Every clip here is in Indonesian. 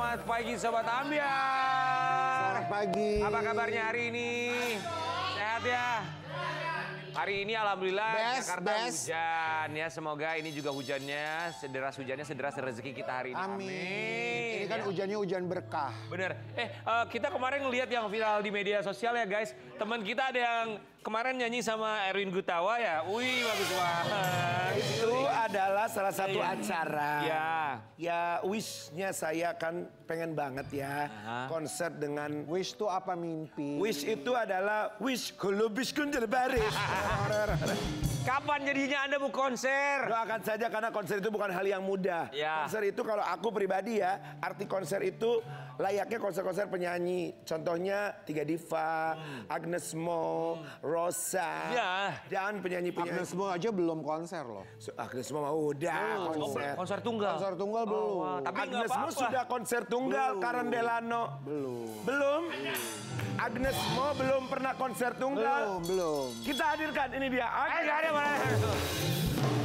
Selamat pagi Sobat Ambiar. Selamat pagi. Apa kabarnya hari ini? Sehat ya? Hari ini alhamdulillah Jakarta hujan ya. Semoga ini juga hujannya, sederas rezeki kita hari ini. Amin. Ini kan hujannya hujan berkah. Bener. Kita kemarin ngeliat yang viral di media sosial ya guys. Teman kita ada yang kemarin nyanyi sama Erwin Gutawa ya. Wih bagus banget. Itu adalah salah satu acara. Ya. Ya wish-nya saya kan pengen banget ya. Konser dengan... Wish itu apa mimpi? Wish itu adalah wish kulubis kunjel baris. Kapan jadinya Anda mau konser? Doakan saja karena konser itu bukan hal yang mudah. Ya. Konser itu kalau aku pribadi ya, arti konser itu layaknya konser-konser penyanyi. Contohnya Tiga Diva, Agnes Mo, Rosa, dan penyanyi-penyanyi. Agnes Mo aja belum konser loh. Agnes Mo udah konser. Konser tunggal. Konser tunggal belum. Tapi Agnes Mo sudah konser tunggal, Karen Delano. Belum? Agnes Mo belum pernah konser tunggal. Belum. Kita hadirkan, ini dia. Gak ada mana.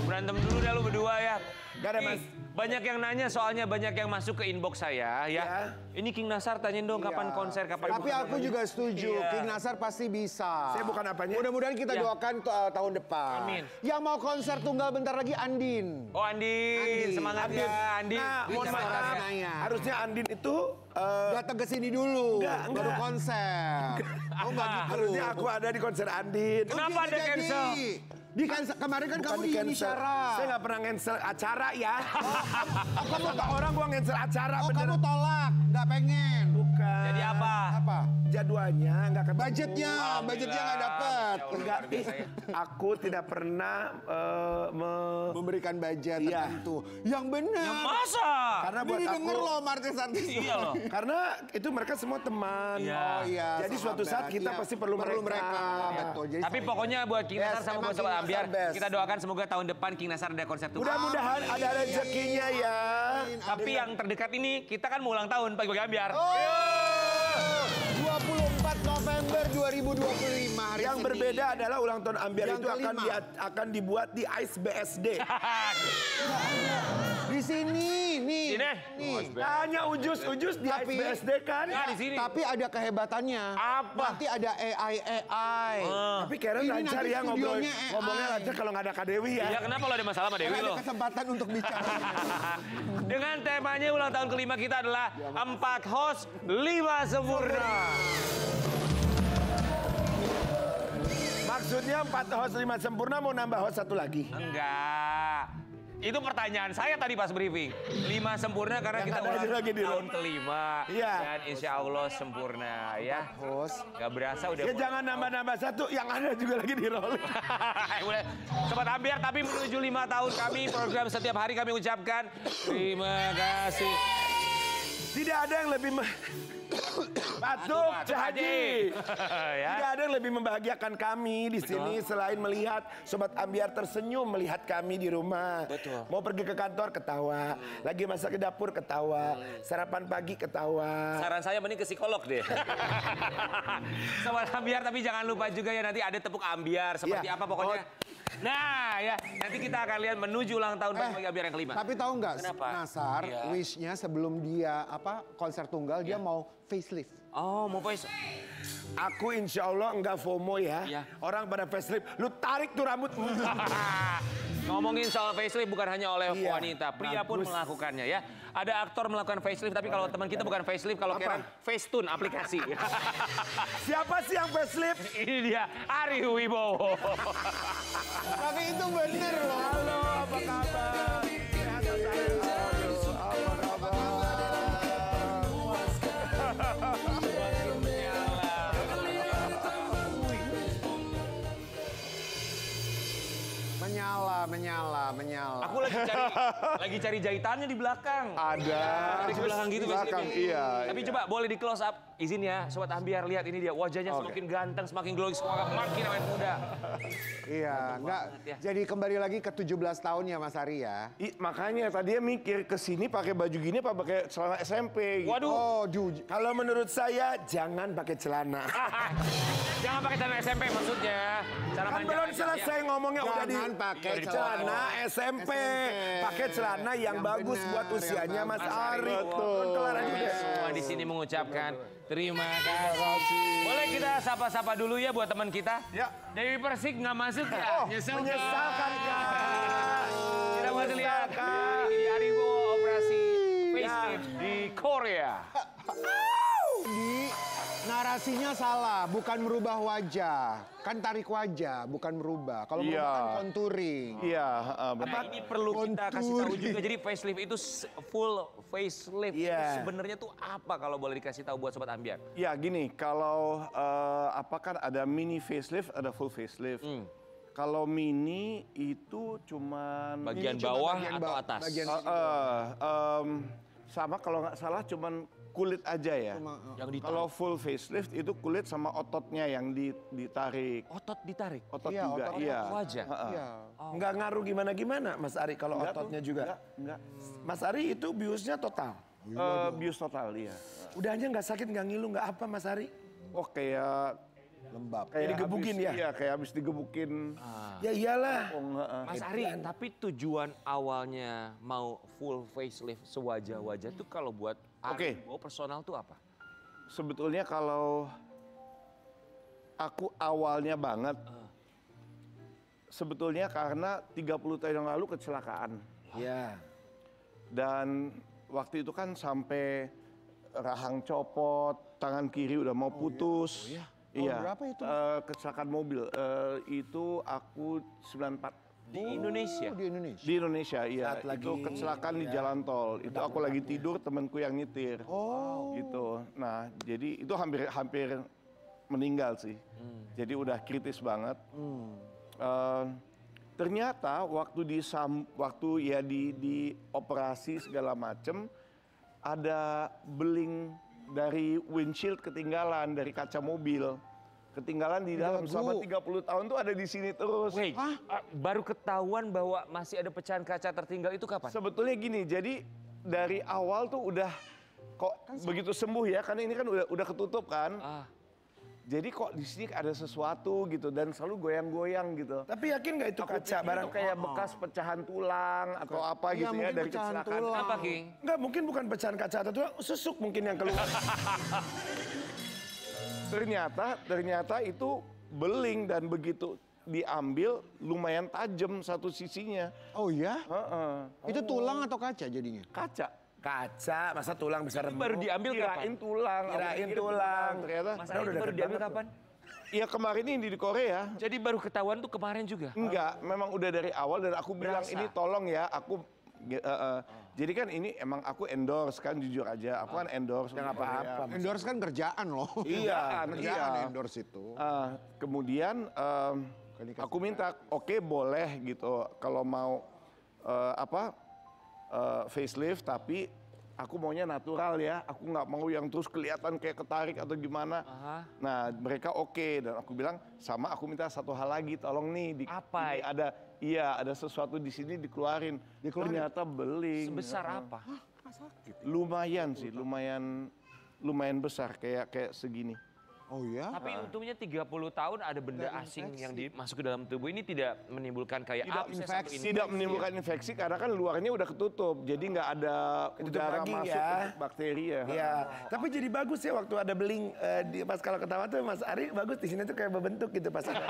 Berantem dulu dah lu berdua ya. Gak ada mas. Banyak yang nanya soalnya banyak yang masuk ke inbox saya ya. Ini King Nasar tanyain dong kapan konser, kapan. Tapi aku juga setuju, King Nasar pasti bisa. Saya bukan apanya. Mudah-mudahan kita doakan tahun depan. Amin. Yang mau konser tunggal bentar lagi Andin. Oh Andin, semangat ya Andin. Nah, mohon maaf. Harusnya Andin itu datang ke sini dulu, Enggak. baru konser. Oh enggak gitu. harusnya aku ada di konser Andin. Kenapa ada cancel? Di cancel kemarin kan kamu di cancel. Indonesia. Saya nggak pernah cancel acara ya. Kamu orang gua cancel acara Oh bener. kamu tolak, nggak pengen. Bukan. Jadi apa? Apa? Jadwalnya nggak ketemu. Budgetnya nggak dapet. Enggak, aku tidak pernah Memberikan budget Iya. tertentu. Yang benar. Yang masa? karena Ini buat didengar aku. loh artis-artis. Iya loh. Karena itu mereka semua teman. Iya. Oh iya. Jadi suatu saat kita pasti perlu mereka. Betul. Jadi Tapi pokoknya buat King Nasar sama emang buat Sobat King Ambiar, Nasar best. kita doakan semoga tahun depan King Nasar ada konser tunggal. Mudah-mudahan ada rezekinya ya. Tapi yang terdekat ini kita kan mau ulang tahun pagi-pagi Ambiar. 24 November 2025 hari Yang Senin. berbeda adalah ulang tahun Ambiar Yang itu kelima. akan dibuat di Ice BSD. Di sini, nih. Sini. Nih. Hanya ujus-ujus di Ice BSD kan. Nah, di sini. Tapi ada kehebatannya. Apa? Nanti ada AI. Tapi Karen Ini lancar nanti ya studionya ngomongnya AI. lancar kalau nggak ada Kak Dewi ya. Iya kenapa lo ada masalah sama Dewi Ada lo? kesempatan untuk bicara. Dengan temanya ulang tahun kelima kita adalah 4 host 5 sempurna. Maksudnya 4 host 5 sempurna mau nambah host satu lagi. Enggak. Itu pertanyaan saya tadi pas briefing. 5 sempurna karena Yang kita ada ulang lagi di tahun kelima. Iya. Dan insya Allah sempurna ya. Host. Gak berasa udah. Ya jangan nambah-nambah satu, yang ada juga lagi di rolling. Boleh. Sobat Ambiar, tapi menuju 5 tahun kami program setiap hari kami ucapkan terima kasih. Tidak ada yang lebih Batuk Haji. Ya. Tidak ada yang lebih membahagiakan kami di sini selain melihat Sobat Ambiar tersenyum melihat kami di rumah. Betul. Mau pergi ke kantor ketawa, lagi masak ke dapur ketawa, sarapan pagi ketawa. Saran saya mending ke psikolog deh. Sobat Ambiar, tapi jangan lupa juga ya nanti ada tepuk Ambiar seperti Iya. apa pokoknya. Nah ya, nanti kita akan lihat menuju ulang tahun pagi Ambiar yang kelima. Tapi tahu nggak, Kenapa? Nasar, Iya. wish-nya sebelum dia konser tunggal dia mau facelift. Oh mau voice. Aku insya Allah enggak FOMO ya. Iya. Orang pada facelift, lu tarik tuh rambut. Ngomongin soal facelift bukan hanya oleh Iya, wanita, pria pun bagus. melakukannya ya. Ada aktor melakukan facelift, tapi kalau teman kita bukan facelift, kalau Karen Facetune aplikasi. Siapa sih yang facelift? Ini dia Ari Wibowo. Tapi itu bener loh. Halo, apa kabar? Sehat ya, sayang? Aduh, apa kabar? Menyala. Aku lagi cari jahitannya di belakang. Ada. Di belakang gitu Belakang, facelift. iya. Tapi coba boleh di close up. izin ya, Sobat Ambiar, lihat ini dia. Wajahnya semakin ganteng, semakin glowing, semakin awet muda. Iya, enggak. ya. Jadi kembali lagi ke 17 tahun ya Mas Ari ya. Makanya tadinya mikir ke sini pakai baju gini apa pakai celana SMP gitu. Waduh. Oh, Kalau menurut saya jangan pakai celana. Jangan pakai celana SMP maksudnya. Cara Kan manja belum aja, selesai ya. ngomongnya udah Jangan pakai celana SMP. Pakai celana yang bagus benar, buat usianya yang Mas Mas Ari. Ari. Kan kelar aja Kami udah. semua di sini mengucapkan terima kasih. Boleh kita sapa-sapa dulu ya buat teman kita? Ya. Dewi Persik nggak masuk ya? Menyesalkan Kak. Kita mau lihat di Aribo operasi facelift di Korea. Di narasinya salah, bukan merubah wajah. Kan tarik wajah, bukan merubah. Kalau Iya. merubah kan contouring. Iya, Nah, ini perlu kita kasih tahu juga. Jadi facelift itu full facelift. Iya. Sebenarnya tuh apa kalau boleh dikasih tahu buat Sobat Ambiar? Ya gini, kalau apa kan ada mini facelift, ada full facelift. Kalau mini itu cuman Bagian Ini cuma bawah bagian atau bawah- atas? bagian- sama kalau nggak salah cuman kulit aja ya. Yang ditarik. Kalau full facelift itu kulit sama ototnya yang ditarik. Otot ditarik. Otot Iya, juga, otot iya. wajah. Iya. Nggak ngaruh gimana-gimana Mas Ari kalau Enggak tuh, ototnya juga. Enggak. Mas Ari itu biusnya total. Bius total, iya. Udah aja nggak sakit, nggak ngilu, nggak apa Mas Ari. Oh kayak Lembab. digebukin habis- ya? Iya, kayak habis digebukin. Ya iyalah. Mas Ari, tapi tujuan awalnya mau full facelift sewajah-wajah tuh kalau buat Oke. Aribo personal tuh apa? Sebetulnya kalau aku awalnya banget, sebetulnya karena 30 tahun yang lalu kecelakaan. Ya. Dan waktu itu kan sampai rahang copot, tangan kiri udah mau putus. Iya. berapa itu? Kecelakaan mobil. Itu aku 94. Di Indonesia? Di Indonesia. Di Indonesia, iya. Saat lagi- Itu kecelakaan di jalan tol. Itu aku lagi tidur, temanku yang nyetir. Oh. Gitu. Nah, jadi itu hampir meninggal sih. Jadi udah kritis banget. Ternyata waktu ya di operasi segala macem ada beling dari windshield ketinggalan dari kaca mobil. Ketinggalan di dalam selama 30 tahun tuh ada di sini terus. Wait, baru ketahuan bahwa masih ada pecahan kaca tertinggal itu kapan? Sebetulnya gini, jadi dari awal tuh udah kok begitu sembuh ya, karena ini kan udah ketutup kan. Jadi kok di sini ada sesuatu gitu dan selalu goyang-goyang gitu. Tapi yakin nggak itu kaca barang? Itu kayak bekas pecahan tulang atau apa Iya, gitu ya mungkin dari pecahan kecelakaan. tulang. Apa, King? Nggak, mungkin bukan pecahan kaca atau tulang, susuk mungkin yang keluar. Ternyata itu beling dan begitu diambil lumayan tajam satu sisinya. Oh iya? Heeh. Itu tulang atau kaca jadinya? Kaca. Kaca, masa tulang bisa remuk? Baru diambil Kirain kapan? tulang. Kirain Aku tulang. Ternyata. Mas Ari baru diambil kapan? Iya kemarin ini di Korea. Jadi baru ketahuan tuh kemarin juga? Enggak, memang udah dari awal dan aku bilang Berasa. ini tolong ya, aku jadi kan ini emang aku endorse kan jujur aja, aku kan endorse. Yang untuk Korea. apa-apa. Endorse kan kerjaan loh. Iya, Kerjaan iya. endorse itu. Kemudian aku minta, oke boleh gitu kalau mau facelift tapi aku maunya natural ya, aku nggak mau yang terus kelihatan kayak ketarik atau gimana. Nah mereka oke dan aku bilang sama aku minta satu hal lagi, tolong nih Apa? ini ada sesuatu di sini dikeluarin. Ternyata beling. Sebesar apa? Lumayan sih, lumayan besar kayak segini. Oh iya? Tapi untungnya 30 tahun ada benda asing yang masuk ke dalam tubuh ini tidak menimbulkan kayak abses atau Tidak menimbulkan infeksi karena kan luarnya udah ketutup, jadi nggak ada udara lagi masuk ya. untuk bakteri ya. Iya, tapi jadi bagus ya waktu ada beling pas kalau ketawa tuh Mas Ari bagus di sini tuh kayak berbentuk gitu pas ada.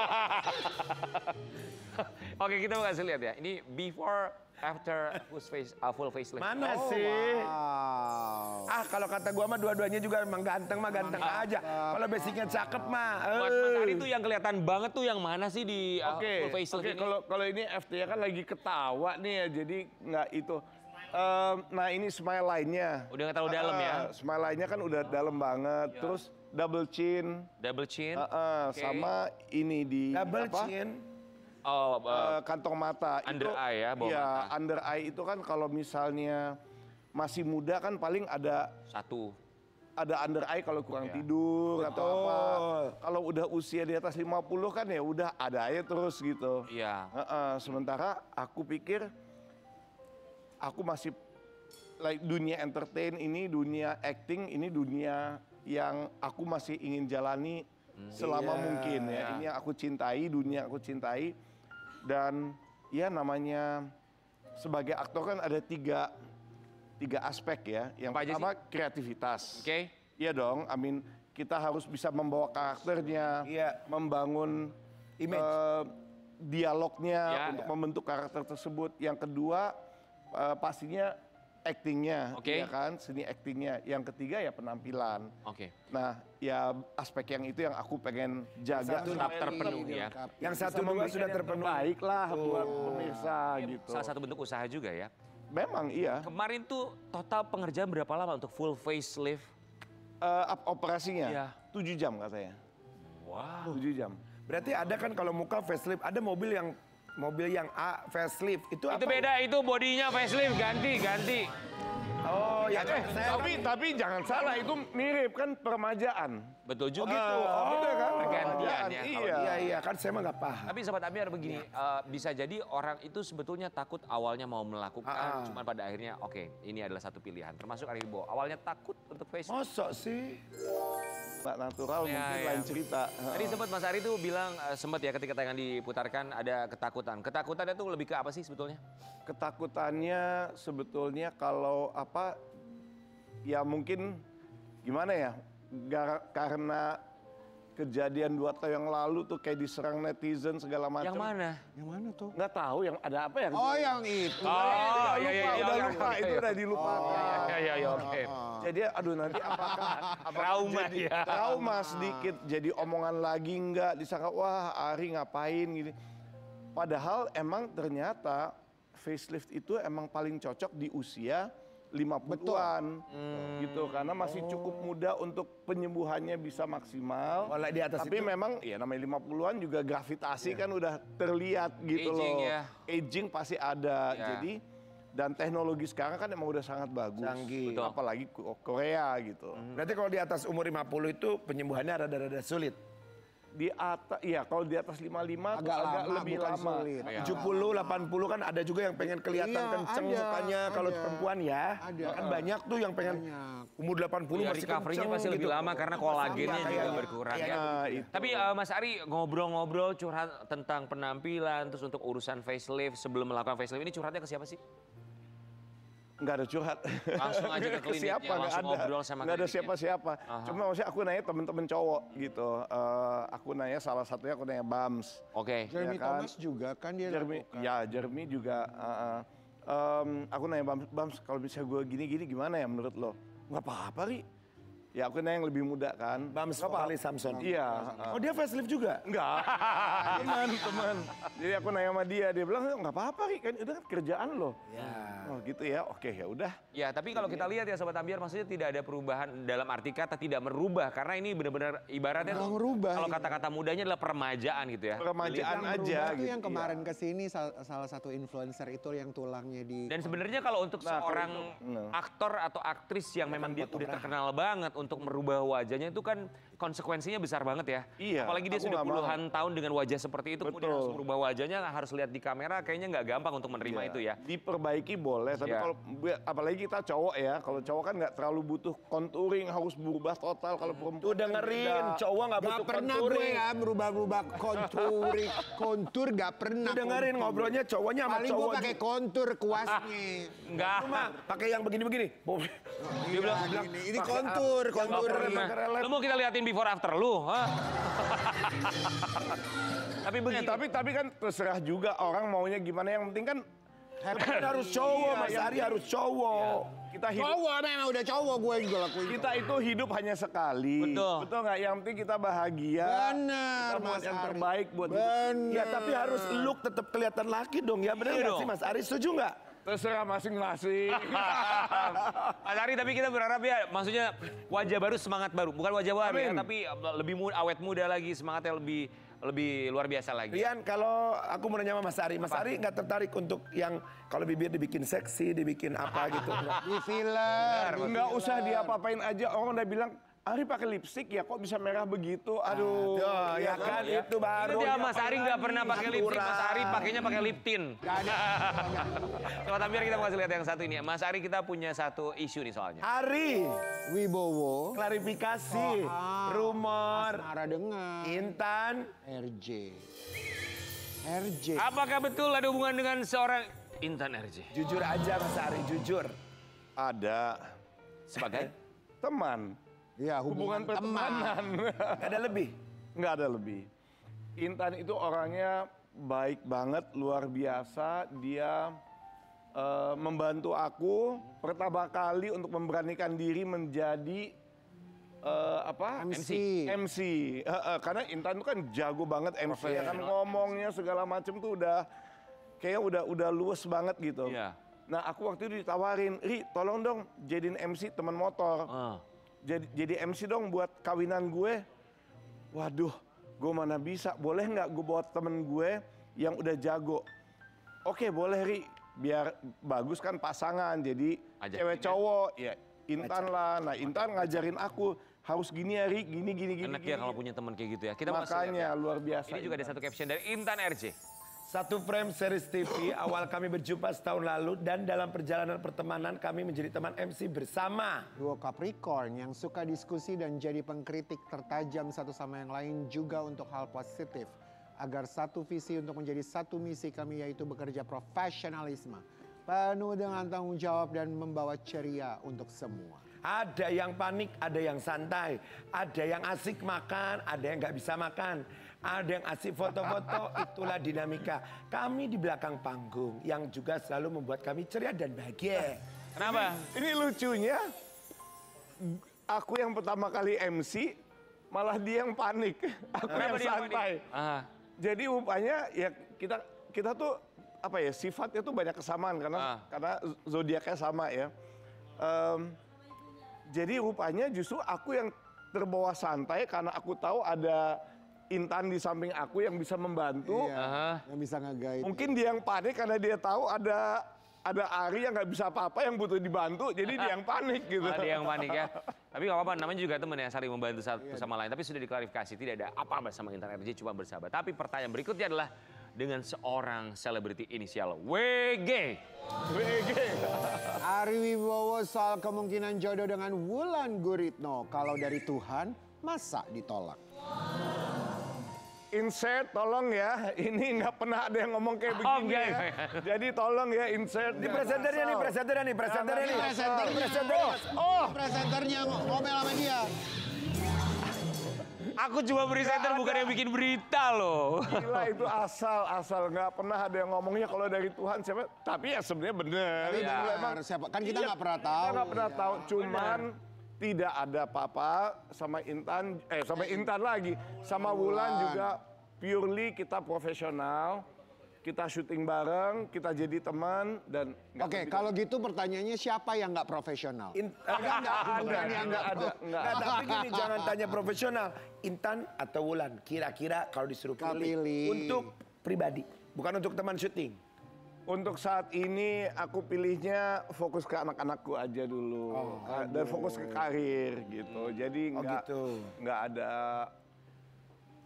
Oke, kita mau kasih lihat ya. Ini before after full facelift. Mana sih? Wow. Kalau kata gua mah dua-duanya juga emang ganteng aja. Kalau basicnya cakep mah. Buat Mas Ari tuh yang kelihatan banget tuh yang mana sih di full facelift Oke, ini? kalau ini FT kan lagi ketawa nih ya, jadi nggak itu. Nah ini smile line-nya. Udah nggak terlalu dalam ya? Smile line-nya kan udah dalam banget. Terus double chin. Double chin. Oke. Sama ini di Double chin. Oh, kantong mata. Under eye ya, bawah Iya, mata. under eye itu kan kalau misalnya masih muda kan paling ada satu. ada under eye kalau kurang tidur atau apa. Kalau udah usia di atas 50 kan ya udah ada aja terus gitu. Iya. Sementara aku pikir aku masih dunia entertain ini, dunia acting ini dunia yang aku masih ingin jalani selama mungkin ya. Ini yang aku cintai, dunia aku cintai. Dan ya namanya sebagai aktor kan ada tiga aspek ya. Yang pertama kreativitas. Oke. Iya dong, kita harus bisa membawa karakternya, membangun dialognya untuk membentuk karakter tersebut. Yang kedua pastinya actingnya, ya kan, seni actingnya. Yang ketiga ya penampilan. Nah, ya aspek yang itu yang aku pengen jaga. Tetap terpenuhi ya. Yang satu dua sudah terpenuhi. Baiklah buat pemirsa gitu. Salah satu bentuk usaha juga ya. Memang iya. Kemarin tuh total pengerjaan berapa lama untuk full facelift? Operasinya 7 jam katanya. Wow. 7 jam. Berarti ada kan kalau muka facelift, ada mobil yang A facelift. Itu apa? Itu beda, itu bodinya facelift ganti. Oh ya kan. Tapi jangan salah, itu mirip kan permajaan. Betul juga. Gitu. Betul kan? Pergantian ya. Iya kan saya mah nggak paham. Tapi Sobat Ambiar begini, bisa jadi orang itu sebetulnya takut awalnya mau melakukan, cuman pada akhirnya ini adalah satu pilihan. Termasuk Ari Wibowo, awalnya takut untuk facelift. Mosok sih? Mbak natural mungkin lain cerita. Tadi sempat Mas Ari tuh bilang, sempat ya ketika tayangan diputarkan ada ketakutan. Ketakutannya tuh lebih ke apa sih sebetulnya? Ketakutannya sebetulnya kalau ya mungkin gimana ya, karena kejadian 2 tahun yang lalu tuh kayak diserang netizen segala macam. Yang mana? Yang mana tuh? Nggak tahu yang ada apa ya. Oh yang itu. Udah lupa, itu udah dilupakan. Iya, oke. Jadi aduh nanti apakah Trauma jadi ya. trauma sedikit, jadi omongan lagi enggak, disangka wah Ari ngapain gini. Padahal emang ternyata facelift itu emang paling cocok di usia 50-an gitu, karena masih cukup muda untuk penyembuhannya bisa maksimal. Kalau di atas Tapi itu memang ya namanya 50-an juga gravitasi kan udah terlihat gitu Aging loh. ya. Aging pasti ada. Ya. Jadi dan teknologi sekarang kan emang udah sangat bagus. Canggih. Betul. Apalagi Korea gitu. berarti kalau di atas umur 50 itu penyembuhannya rada-rada sulit. Di atas, iya kalau di atas 55 tuh Agak lama, lebih bukan lama. sulit. 70, 80 kan ada juga yang pengen kelihatan Iya, kenceng ada, mukanya kalau ada. perempuan ya. Ada. Kan banyak tuh yang pengen umur 80 Ya, masih recovery-nya kenceng pasti lebih gitu. lama karena kolagennya juga Kayaknya. berkurang Iya, ya. Nah, itu. Tapi Mas Ari ngobrol-ngobrol curhat tentang penampilan, terus untuk urusan facelift, sebelum melakukan facelift ini curhatnya ke siapa sih? Nggak ada curhat. Langsung aja ke klinik siapa, ya, nggak langsung ada. ngobrol sama Nggak ada klinik ya? siapa-siapa. Cuma maksudnya aku nanya temen-temen cowok gitu. Aku nanya salah satunya aku nanya Bams. Oke. Jeremy Ya kan? Thomas juga kan dia lakukan. Jeremy juga. Aku nanya Bams kalau misalnya gue gini-gini gimana ya menurut lo? Nggak apa-apa Ri. Ya aku nanya yang lebih muda kan. Bams Ali Samson. Iya. Oh dia facelift juga? Enggak, teman. Jadi aku nanya sama dia bilang nggak apa-apa Ri, kan itu kan kerjaan lo. Ya. Oh gitu ya, oke ya udah. Ya, tapi kalau kita lihat ya Sobat Ambiar, maksudnya tidak ada perubahan dalam arti kata tidak merubah. Karena ini benar-benar ibaratnya Nggak tuh, merubah kalau ini. kata-kata mudanya adalah peremajaan gitu ya. Peremajaan Yang aja berubah tuh gitu. yang kemarin Iya. kesini salah satu influencer itu yang tulangnya di. Dan sebenarnya kalau untuk Nah, kalau seorang itu, aktor atau aktris yang memang dia udah terkenal banget untuk merubah wajahnya itu kan konsekuensinya besar banget ya. Iya, Apalagi dia aku sudah nggak mau. puluhan tahun dengan wajah seperti itu, kemudian Betul. harus merubah wajahnya, harus lihat di kamera, kayaknya nggak gampang untuk menerima Iya. itu ya. Diperbaiki boleh, tapi Iya. kalau apalagi kita cowok ya, kalau cowok kan nggak terlalu butuh contouring, harus berubah total. Kalau perempuan Tuh dengerin, beda. cowok nggak Gak butuh pernah gue contouring. ya merubah-rubah kontur gak pernah. Tuh dengerin kontur. ngobrolnya cowoknya sama Paling gue cowok. pakai kontur kuasnya. Enggak. Cuma pakai yang begini-begini. Dia bilang, Ini kontur. lu mau kita liatin before after lu? Hah? Tapi begini. Tapi kan terserah juga orang maunya gimana. Yang penting kan Kan harus cowok, Mas Ari harus cowok. kita hidup. Cowok memang udah cowok gue juga lakuin. Kita itu hidup hanya sekali. Betul. Betul nggak? Yang penting kita bahagia. Benar, Kita buat Mas yang Ari. terbaik buat Benar. Ya tapi harus look tetap kelihatan laki dong ya. Benar Iya nggak dong. sih Mas Ari? Setuju nggak? terserah masing-masing. Mas Ari, tapi kita berharap ya, maksudnya wajah baru, semangat baru. Bukan wajah baru ya, Amin. tapi lebih awet muda lagi, semangatnya lebih lebih luar biasa lagi. Rian, kalau aku mau nanya sama Mas Ari. Mas Ari nggak tertarik untuk yang kalau bibir dibikin seksi, dibikin apa gitu? Di filler. Nggak usah diapa-apain aja. Orang udah bilang, Ari pakai lipstik ya kok bisa merah begitu? Aduh, Ya kan itu baru. Itu dia Mas Ari nggak pernah pakai lipstick, Mas Ari Natural. pakainya pakai lip tint. Sobat Ambiar kita mau kasih lihat yang satu ini. Mas Ari kita punya satu isu nih soalnya. Ari, Wibowo. klarifikasi, rumor, Asmara dengan Intan. RJ. RJ. Apakah betul ada hubungan dengan seorang Intan RJ? Jujur aja Mas Ari, jujur. ada Sebagai? teman. Ya, hubungan teman. pertemanan. Nggak ada lebih. Nggak ada lebih. Intan itu orangnya baik banget, luar biasa. Dia membantu aku pertama kali untuk memberanikan diri menjadi MC. MC. Karena Intan itu kan jago banget MC ya kan, ngomongnya segala macem tuh udah kayak udah luwes banget gitu. Iya. Nah aku waktu itu ditawarin, Ri tolong dong jadiin MC teman motor. Jadi MC dong buat kawinan gue. Waduh, gue mana bisa. Boleh nggak gue bawa temen gue yang udah jago? Oke, boleh Ri. Biar bagus kan pasangan. Jadi Ajakin cewek ya. cowok, ya Intan lah. Nah Intan ngajarin aku, harus gini ya Ri, gini. Enak ya kalau punya teman kayak gitu ya. Kita mau kasih lihat Makanya ya. luar biasa. Ini juga ada satu caption dari Intan RJ. Satu frame series TV, awal kami berjumpa setahun lalu dan dalam perjalanan pertemanan kami menjadi teman MC bersama. Duo Capricorn yang suka diskusi dan jadi pengkritik tertajam satu sama yang lain juga untuk hal positif. Agar satu visi untuk menjadi satu misi kami yaitu bekerja profesionalisme. Penuh dengan tanggung jawab dan membawa ceria untuk semua. Ada yang panik, ada yang santai. Ada yang asik makan, ada yang nggak bisa makan. Ada yang asik foto-foto, itulah dinamika. Kami di belakang panggung yang juga selalu membuat kami ceria dan bahagia. Kenapa? Ini lucunya, aku yang pertama kali MC, malah dia yang panik. Aku Kenapa yang dia yang santai. panik? Jadi rupanya ya kita tuh apa ya, sifatnya tuh banyak kesamaan karena zodiaknya sama ya. Jadi rupanya justru aku yang terbawa santai karena aku tahu ada Intan di samping aku yang bisa membantu. Iya, yang bisa nge-guide. Mungkin dia yang panik karena dia tahu ada Ari yang nggak bisa apa-apa yang butuh dibantu, jadi dia yang panik gitu. Ada yang panik ya. Tapi nggak apa-apa, namanya juga teman ya, saling membantu satu sama lain. Tapi sudah diklarifikasi, tidak ada apa-apa sama Intan RJ, cuma bersahabat. Tapi pertanyaan berikutnya adalah dengan seorang selebriti inisial WG. Ari Wibowo soal kemungkinan jodoh dengan Wulan Guritno. Kalau dari Tuhan, masa ditolak? Insert tolong ya, ini nggak pernah ada yang ngomong kayak begini enggak. ya. Jadi tolong ya insert. Ini presenternya nih, presenternya nih, presenternya nih. Presenternya ngomel sama dia. Aku cuma presenter bukan yang bikin berita loh. Gila itu asal nggak pernah ada yang ngomongnya kalau dari Tuhan siapa. Tapi ya sebenarnya bener. Tapi Iya. benar, siapa? Kan kita Iya, nggak pernah tahu. Kita nggak pernah tahu, cuman tidak ada apa-apa sama Intan lagi, sama Wulan juga purely kita profesional, kita syuting bareng, kita jadi teman dan. Oke, kalau gitu pertanyaannya siapa yang nggak profesional? Enggak, tapi gini, jangan tanya profesional. Intan atau Wulan, kira-kira kalau disuruh pilih untuk pribadi, bukan untuk teman syuting. Untuk saat ini aku pilihnya fokus ke anak-anakku aja dulu, dan fokus ke karir gitu. Jadi nggak ada.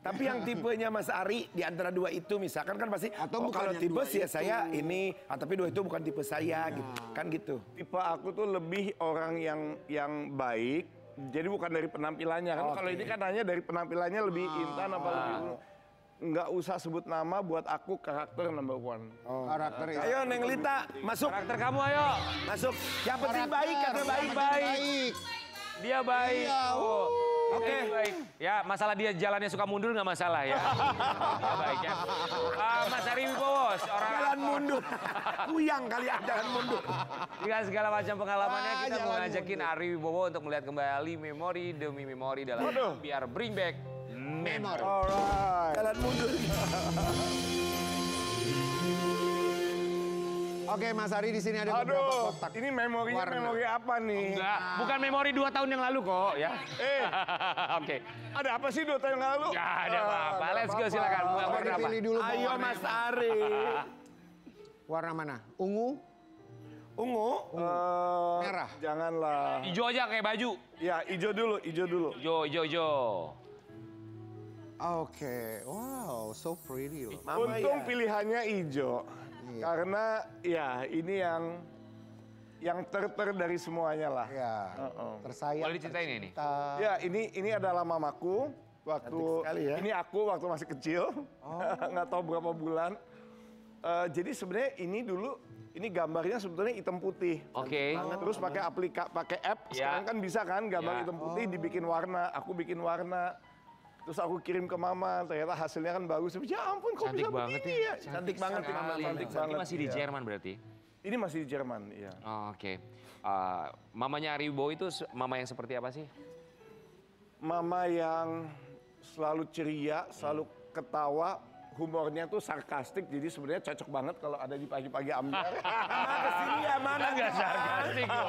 Tapi yang tipenya Mas Ari di antara dua itu misalkan kan pasti Atau bukan kalau yang tipe dua sih ya itu. saya ini, tapi dua itu bukan tipe saya gitu. Kan gitu. Tipe aku tuh lebih orang yang baik. Jadi bukan dari penampilannya kan. Kalau ini kan hanya dari penampilannya lebih Intan apa lebih nggak usah sebut nama, buat aku karakter number one. Karakter itu. Ayo Neng Lita masuk, Karakter kamu ayo. masuk. Yang penting baik kata baik. Baik. Dia baik. Iya, Oh. Oke. Baik. Ya, masalah dia jalannya suka mundur nggak masalah ya. Dia baik ya. Mas Ari Wibowo, seorang Jalan mundur. Kuyang kalian jalan mundur. dengan segala macam pengalamannya kita jalan mau ngajakin Ari Wibowo untuk melihat kembali memori demi memori dalam biar bring back memory. Alright. Jalan mundur. Oke, Mas Ari di sini ada beberapa Aduh, kotak. ini memorinya warna. memori apa nih? Enggak, bukan memori 2 tahun yang lalu kok ya. Oke. Ada apa sih 2 tahun yang lalu? Ya ada apa-apa. Nggak Let's go apa-apa. silakan. Mau Coba warna apa? dipilih dulu. mau Ayo warna Mas yang- Ari. Warna mana? Ungu, Ungu. merah. Janganlah. Hijau aja kayak baju. Ya, hijau dulu, hijau dulu. Hijau. Oke, wow, so pretty loh. Mama Untung ya. pilihannya hijau. Iya. Karena ya ini yang ter dari semuanya lah. Ya, tersayang. Boleh diceritain nggak ini? tercinta. Ya, ini adalah mamaku waktu Cantik sekali ya. ini aku waktu masih kecil. Nggak tahu berapa bulan. Jadi sebenarnya ini dulu ini gambarnya sebetulnya hitam putih. Oke. Terus pakai pakai app. Ya. Sekarang kan bisa kan gambar Ya. hitam putih dibikin warna. Aku bikin warna. Terus aku kirim ke mama, ternyata hasilnya kan bagus. Ya ampun, kok Cantik bisa banget begini ya. ya? Cantik banget, Sekali. mama, cantik Ini banget. masih di iya. Jerman berarti? Ini masih di Jerman, iya. Oh, oke. Mamanya Ari Wibowo itu mama yang seperti apa sih? Mama yang selalu ceria, selalu ketawa, humornya tuh sarkastik, jadi sebenarnya cocok banget kalau ada di pagi-pagi ambiar. Mana kesini ya, mana? Enggak sarkastik loh.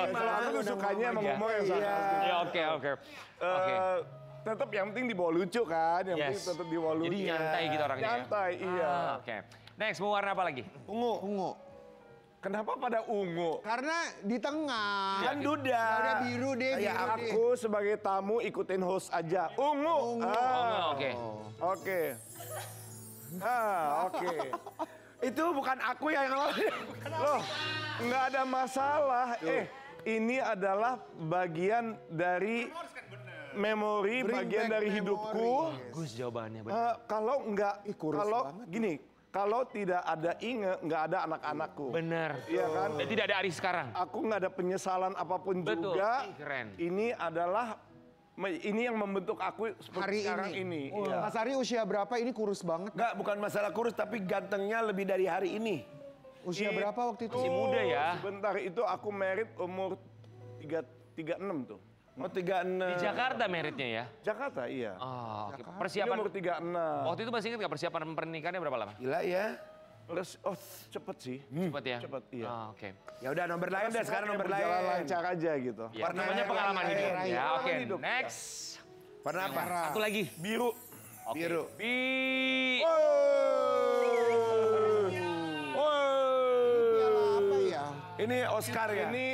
Kalau aku tuh sukanya emang humor yang sarkastik. Ya oke. Tetap yang penting dibawa lucu kan, yang penting Yes. tetap dibawa lucu. Jadi nyantai gitu orangnya ya? Nyantai, iya. Oke. Next, mau warna apa lagi? Ungu. Kenapa pada ungu? Karena di tengah. Kan duda. Ya udah biru deh, Kayak biru deh. Aku sebagai tamu ikutin host aja. Ungu. Oke. Oke. Oke. Itu bukan aku yang ngomongin. Loh, nggak ada masalah. Ini adalah bagian dari memori, Bring bagian back dari memory. hidupku. Bagus jawabannya. bener. Kalau nggak, kurus kalau banget. gini, kalau tidak ada Inge, nggak ada anak-anakku. Bener. Iya kan? Dan tidak ada Ari sekarang. Aku nggak ada penyesalan apapun Betul. juga. Ih, keren. Ini adalah ini yang membentuk aku seperti Hari sekarang ini. Iya. Mas Ari usia berapa? Ini kurus banget. Enggak, bukan masalah kurus, tapi gantengnya lebih dari hari ini. Usia berapa waktu itu? Masih muda ya. Sebentar, itu aku merit umur 36 tuh. Oh, 36. Di Jakarta meritnya ya? Jakarta, iya. Oh, oke. Ini Persiapan. umur 36. Waktu itu masih ingat nggak persiapan pernikahannya berapa lama? Gila ya. Oh, cepet sih. Cepet ya? Cepet, iya. Oh, oke. Ya udah nomor lain deh, sekarang nomor lain. Berjalan lancar aja gitu. Ya, Warna namanya pengalaman lain. hidup. Ya, Pengalaman oke. hidup, ya. Next. Warna apa? Satu lagi. Biru. Oke. Biru. Apa ya? Ini Oscar ya? Ini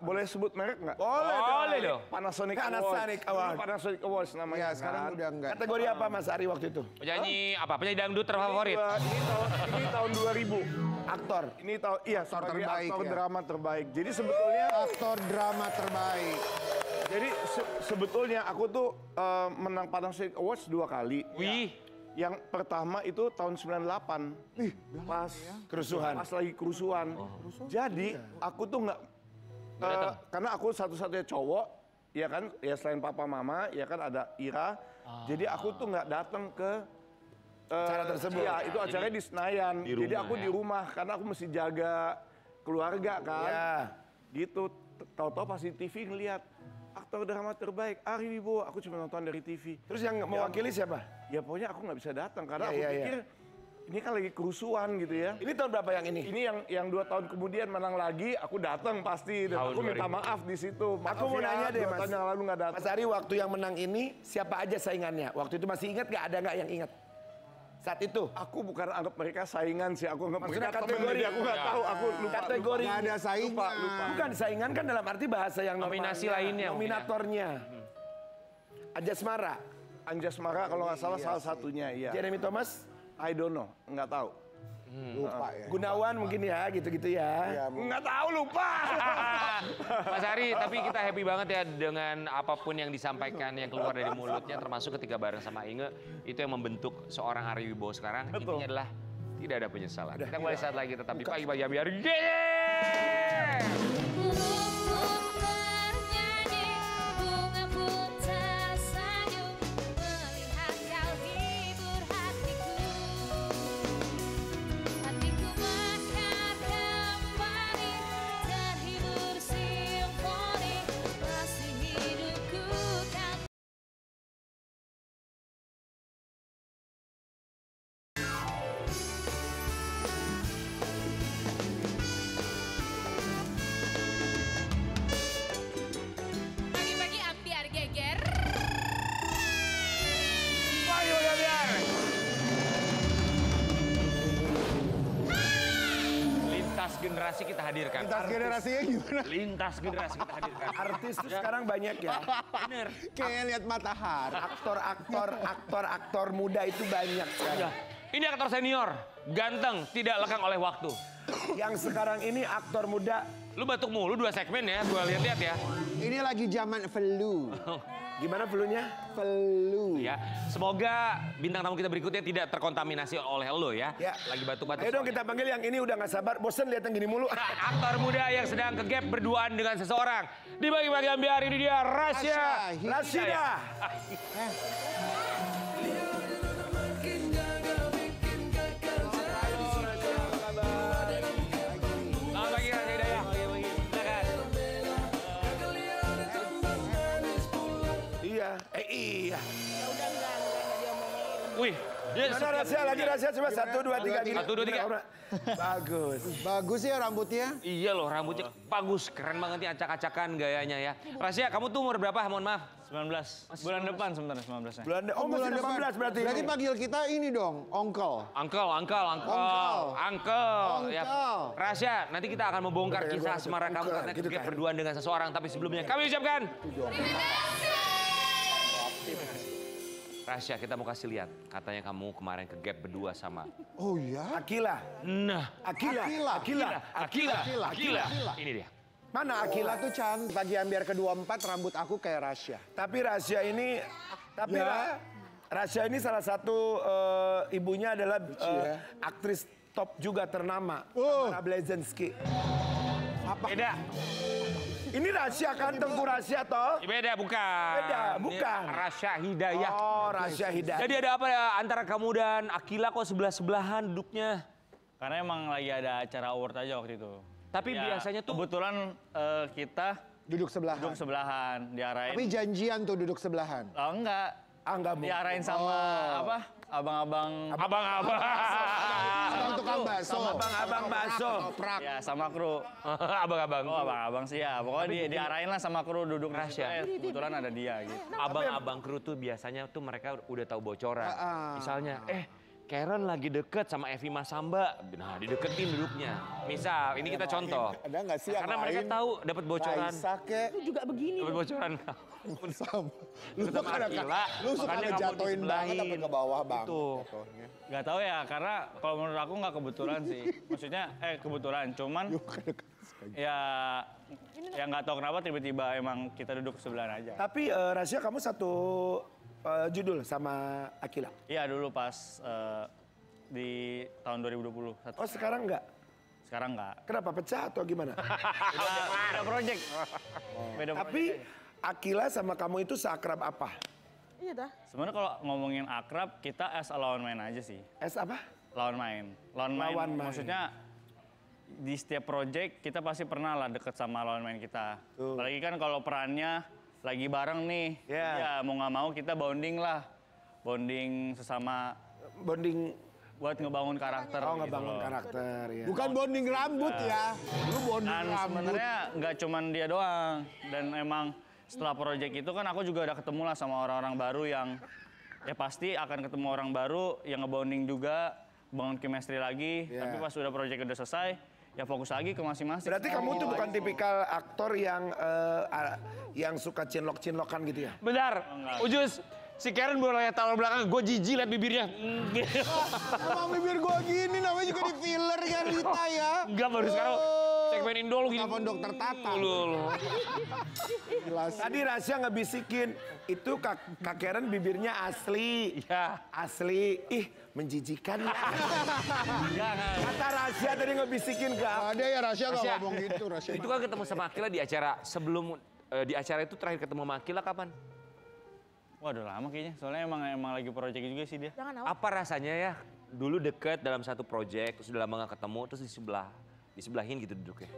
boleh sebut merek nggak? Boleh dong. Panasonic Panasonic Awards. Award. Ini Panasonic Awards namanya. Ya sekarang kan? udah enggak. Kategori apa Mas Ari waktu itu? Penyanyi apa? Penyanyi dangdut terfavorit. Ini tahun 2000. Aktor. Ini tahun iya Aktor sebagai terbaik, aktor ya. drama terbaik. Jadi sebetulnya Aktor drama terbaik. jadi sebetulnya aku tuh menang Panasonic Awards 2 kali. Wih. Yang pertama itu tahun 98. Pas Kerusuhan. Pas lagi kerusuhan. Jadi aku tuh nggak karena aku satu-satunya cowok, ya kan, ya selain papa mama, ya kan ada Ira. Jadi aku tuh nggak datang ke Acara tersebut. Iya, itu acaranya di Senayan. Di Jadi rumah, aku ya. di rumah karena aku mesti jaga keluarga kan. Ya. Gitu. Tahu-tahu pas di TV ngeliat aktor drama terbaik Ari Wibowo. Aku cuma nonton dari TV. Terus yang mewakili siapa? Ya pokoknya aku nggak bisa datang karena Iya, aku iya, iya. pikir ini kan lagi kerusuhan gitu ya. Ini tahun berapa yang ini? Ini yang 2 tahun kemudian menang lagi, aku datang pasti dan Tahun aku minta 2000. maaf di situ. Maaf Aku mau ya, nanya deh 2 Mas. tahun yang lalu nggak datang. Mas Ari waktu yang menang ini siapa aja saingannya? Waktu itu masih ingat nggak? Ada nggak yang ingat? Saat itu? Aku bukan anggap mereka saingan sih, aku anggap Maksudnya mereka temen, kategori. jadi aku nggak Ya. tahu, aku lupa. Kategori. Nggak ada saingan. Lupa. Bukan saingan kan dalam arti bahasa yang Nominasi normalnya. lainnya mungkin ya. Nominatornya. Anjasmara. Anjasmara kalau nggak salah salah satunya, iya. Jeremy Thomas. I don't know, nggak tahu. Lupa ya. Gunawan mungkin ya, gitu-gitu ya. Nggak tahu, lupa. Mas Ari, tapi kita happy banget ya dengan apapun yang disampaikan yang keluar dari mulutnya, termasuk ketika bareng sama Inge, itu yang membentuk seorang Ari Wibowo sekarang. Betul. Intinya adalah tidak ada penyesalan. Kita mulai saat lagi tetap di pagi-pagi biar gede. generasi kita hadirkan. Lintas generasinya gimana? Lintas generasi kita hadirkan. Artis tuh sekarang banyak ya. Bener. Kayak lihat matahari. Aktor muda itu banyak sekarang. Ini aktor senior, ganteng, tidak lekang oleh waktu. Yang sekarang ini aktor muda. Lu batuk mulu 2 segmen ya, gua lihat-lihat ya. Ini lagi zaman flu. Gimana flu-nya? Flu. Ya, semoga bintang tamu kita berikutnya tidak terkontaminasi oleh lo ya. Ya. Lagi batuk-batuk. Ayo dong soalnya. kita panggil yang ini udah gak sabar. Bosen lihat yang gini mulu. Nah, aktor muda yang sedang ke gap berduaan dengan seseorang. Di bagi-bagi ambiar ini dia Rasya. Rasida. Selamat pagi Rasya Hidayah. Silakan. Iya. Iya. Wih, dia Mana rahasia lagi rahasia coba 1, 2, 3 gini. 1, 2, 3. Bagus. Bagus ya rambutnya. Iya loh, rambutnya bagus, keren banget nih acak-acakan gayanya ya. Rasya, kamu tuh umur berapa? Mohon maaf. 19. Bulan depan sebenarnya 19-nya. Oh, masih 18 berarti. Berarti panggil kita ini dong, Onkel. Uncle. Ya. Uncle. Rasya, nanti kita akan membongkar Oke, kisah gua asmara kamu uncle, karena gitu kita kan. berduaan dengan seseorang. Tapi sebelumnya kami ucapkan. Rasya, kita mau kasih lihat. Katanya kamu kemarin ke gap berdua sama. Oh ya? Akila. Nah, Akila. Akila. Ini dia. Mana Akila Akila? tuh cantik. Pagi ambiar ke-24 rambut aku kayak Rasya. Tapi rahasia ini, rahasia ini salah satu ibunya adalah aktris top juga ternama, Tamara Blazensky. Beda. Ini rahasia kan Tengku Rasya toh? Beda, bukan. Beda, bukan. Ini Rasya Hidayah. Oh, rahasia Hidayah. Jadi ada apa ya antara kamu dan Akila kok sebelah-sebelahan duduknya? Karena emang lagi ada acara award aja waktu itu. Tapi Ya, biasanya tuh kebetulan kita Duduk sebelahan. duduk sebelahan, diarahin. Tapi janjian tuh duduk sebelahan. Oh enggak, Enggak mungkin. diarahin sama apa? Abang-abang. abang-abang. Abang tukang bakso. Abang-abang bakso. Ketoprak. Ya sama kru. Abang-abang. Oh abang-abang sih ya. Pokoknya diarahin lah sama kru duduk di situ. Rahasia. Kebetulan ada dia gitu. Abang-abang kru tuh biasanya tuh mereka udah tahu bocoran. Misalnya, Karen lagi deket sama Evi Masamba. Nah, dideketin duduknya. Misal, ini kita contoh. Ada nggak sih yang Karena mereka lain? tahu dapat bocoran. Raisa kek. Dapat bocoran. Sama. Lu Sama suka Akila, lu suka makanya kamu ngejatoin banget disebelahin. sampai ke bawah bang. Gitu. Jatuhnya. Gak tahu ya, karena kalau menurut aku nggak kebetulan sih. Maksudnya, kebetulan. Cuman ya nggak tahu kenapa tiba-tiba emang kita duduk sebelahan aja. Tapi rahasia kamu satu judul sama Akila. Iya dulu pas di tahun 2020. Oh sekarang enggak? Sekarang nggak. Kenapa pecah atau gimana? Beda project. Beda Tapi Akila sama kamu itu seakrab apa? Sebenarnya kalau ngomongin akrab, kita as a lawan main aja sih. S apa? Lawan main. Lawan main. Lawan main. Maksudnya di setiap project kita pasti pernah lah deket sama lawan main kita. Apalagi kan kalau perannya lagi bareng nih. Ya. Ya mau nggak mau kita bonding lah. Bonding sesama Bonding, buat ngebangun karakter. oh gitu ngebangun loh. karakter ya. Bukan bonding rambut ya. Lu bonding Dan rambut. sebenarnya nggak cuman dia doang. Dan emang setelah project itu kan aku juga udah ketemu lah sama orang-orang baru yang ya pasti akan ketemu orang baru yang ngebonding juga, bangun chemistry lagi. Yeah. Tapi pas udah project udah selesai, ya fokus lagi ke masing-masing. Berarti kamu tuh bukan tipikal aktor yang suka cinlok-cinlokan gitu ya? Bentar, Ujus. Si Karen boleh lihat taruh belakang, gue jijik liat bibirnya. Emang bibir gua gini namanya juga di filler ya Rita ya. Enggak, baru sekarang segmen Indo lu gini. Telepon dokter Tata. Lu. Jelas. Tadi Rasya ngebisikin, itu Kak Karen bibirnya asli. Ya. Asli. Ih, menjijikan ya. Kata Rasya tadi ngebisikin Kak. Ada ya Rasya nggak Rasya. ngomong gitu Rasya. Itu kan ketemu sama Akila di acara sebelum di acara itu terakhir ketemu sama Akila kapan? Wah udah lama kayaknya, soalnya emang lagi project juga sih dia. Apa rasanya ya dulu deket dalam satu project terus udah lama gak ketemu terus disebelahin gitu duduknya.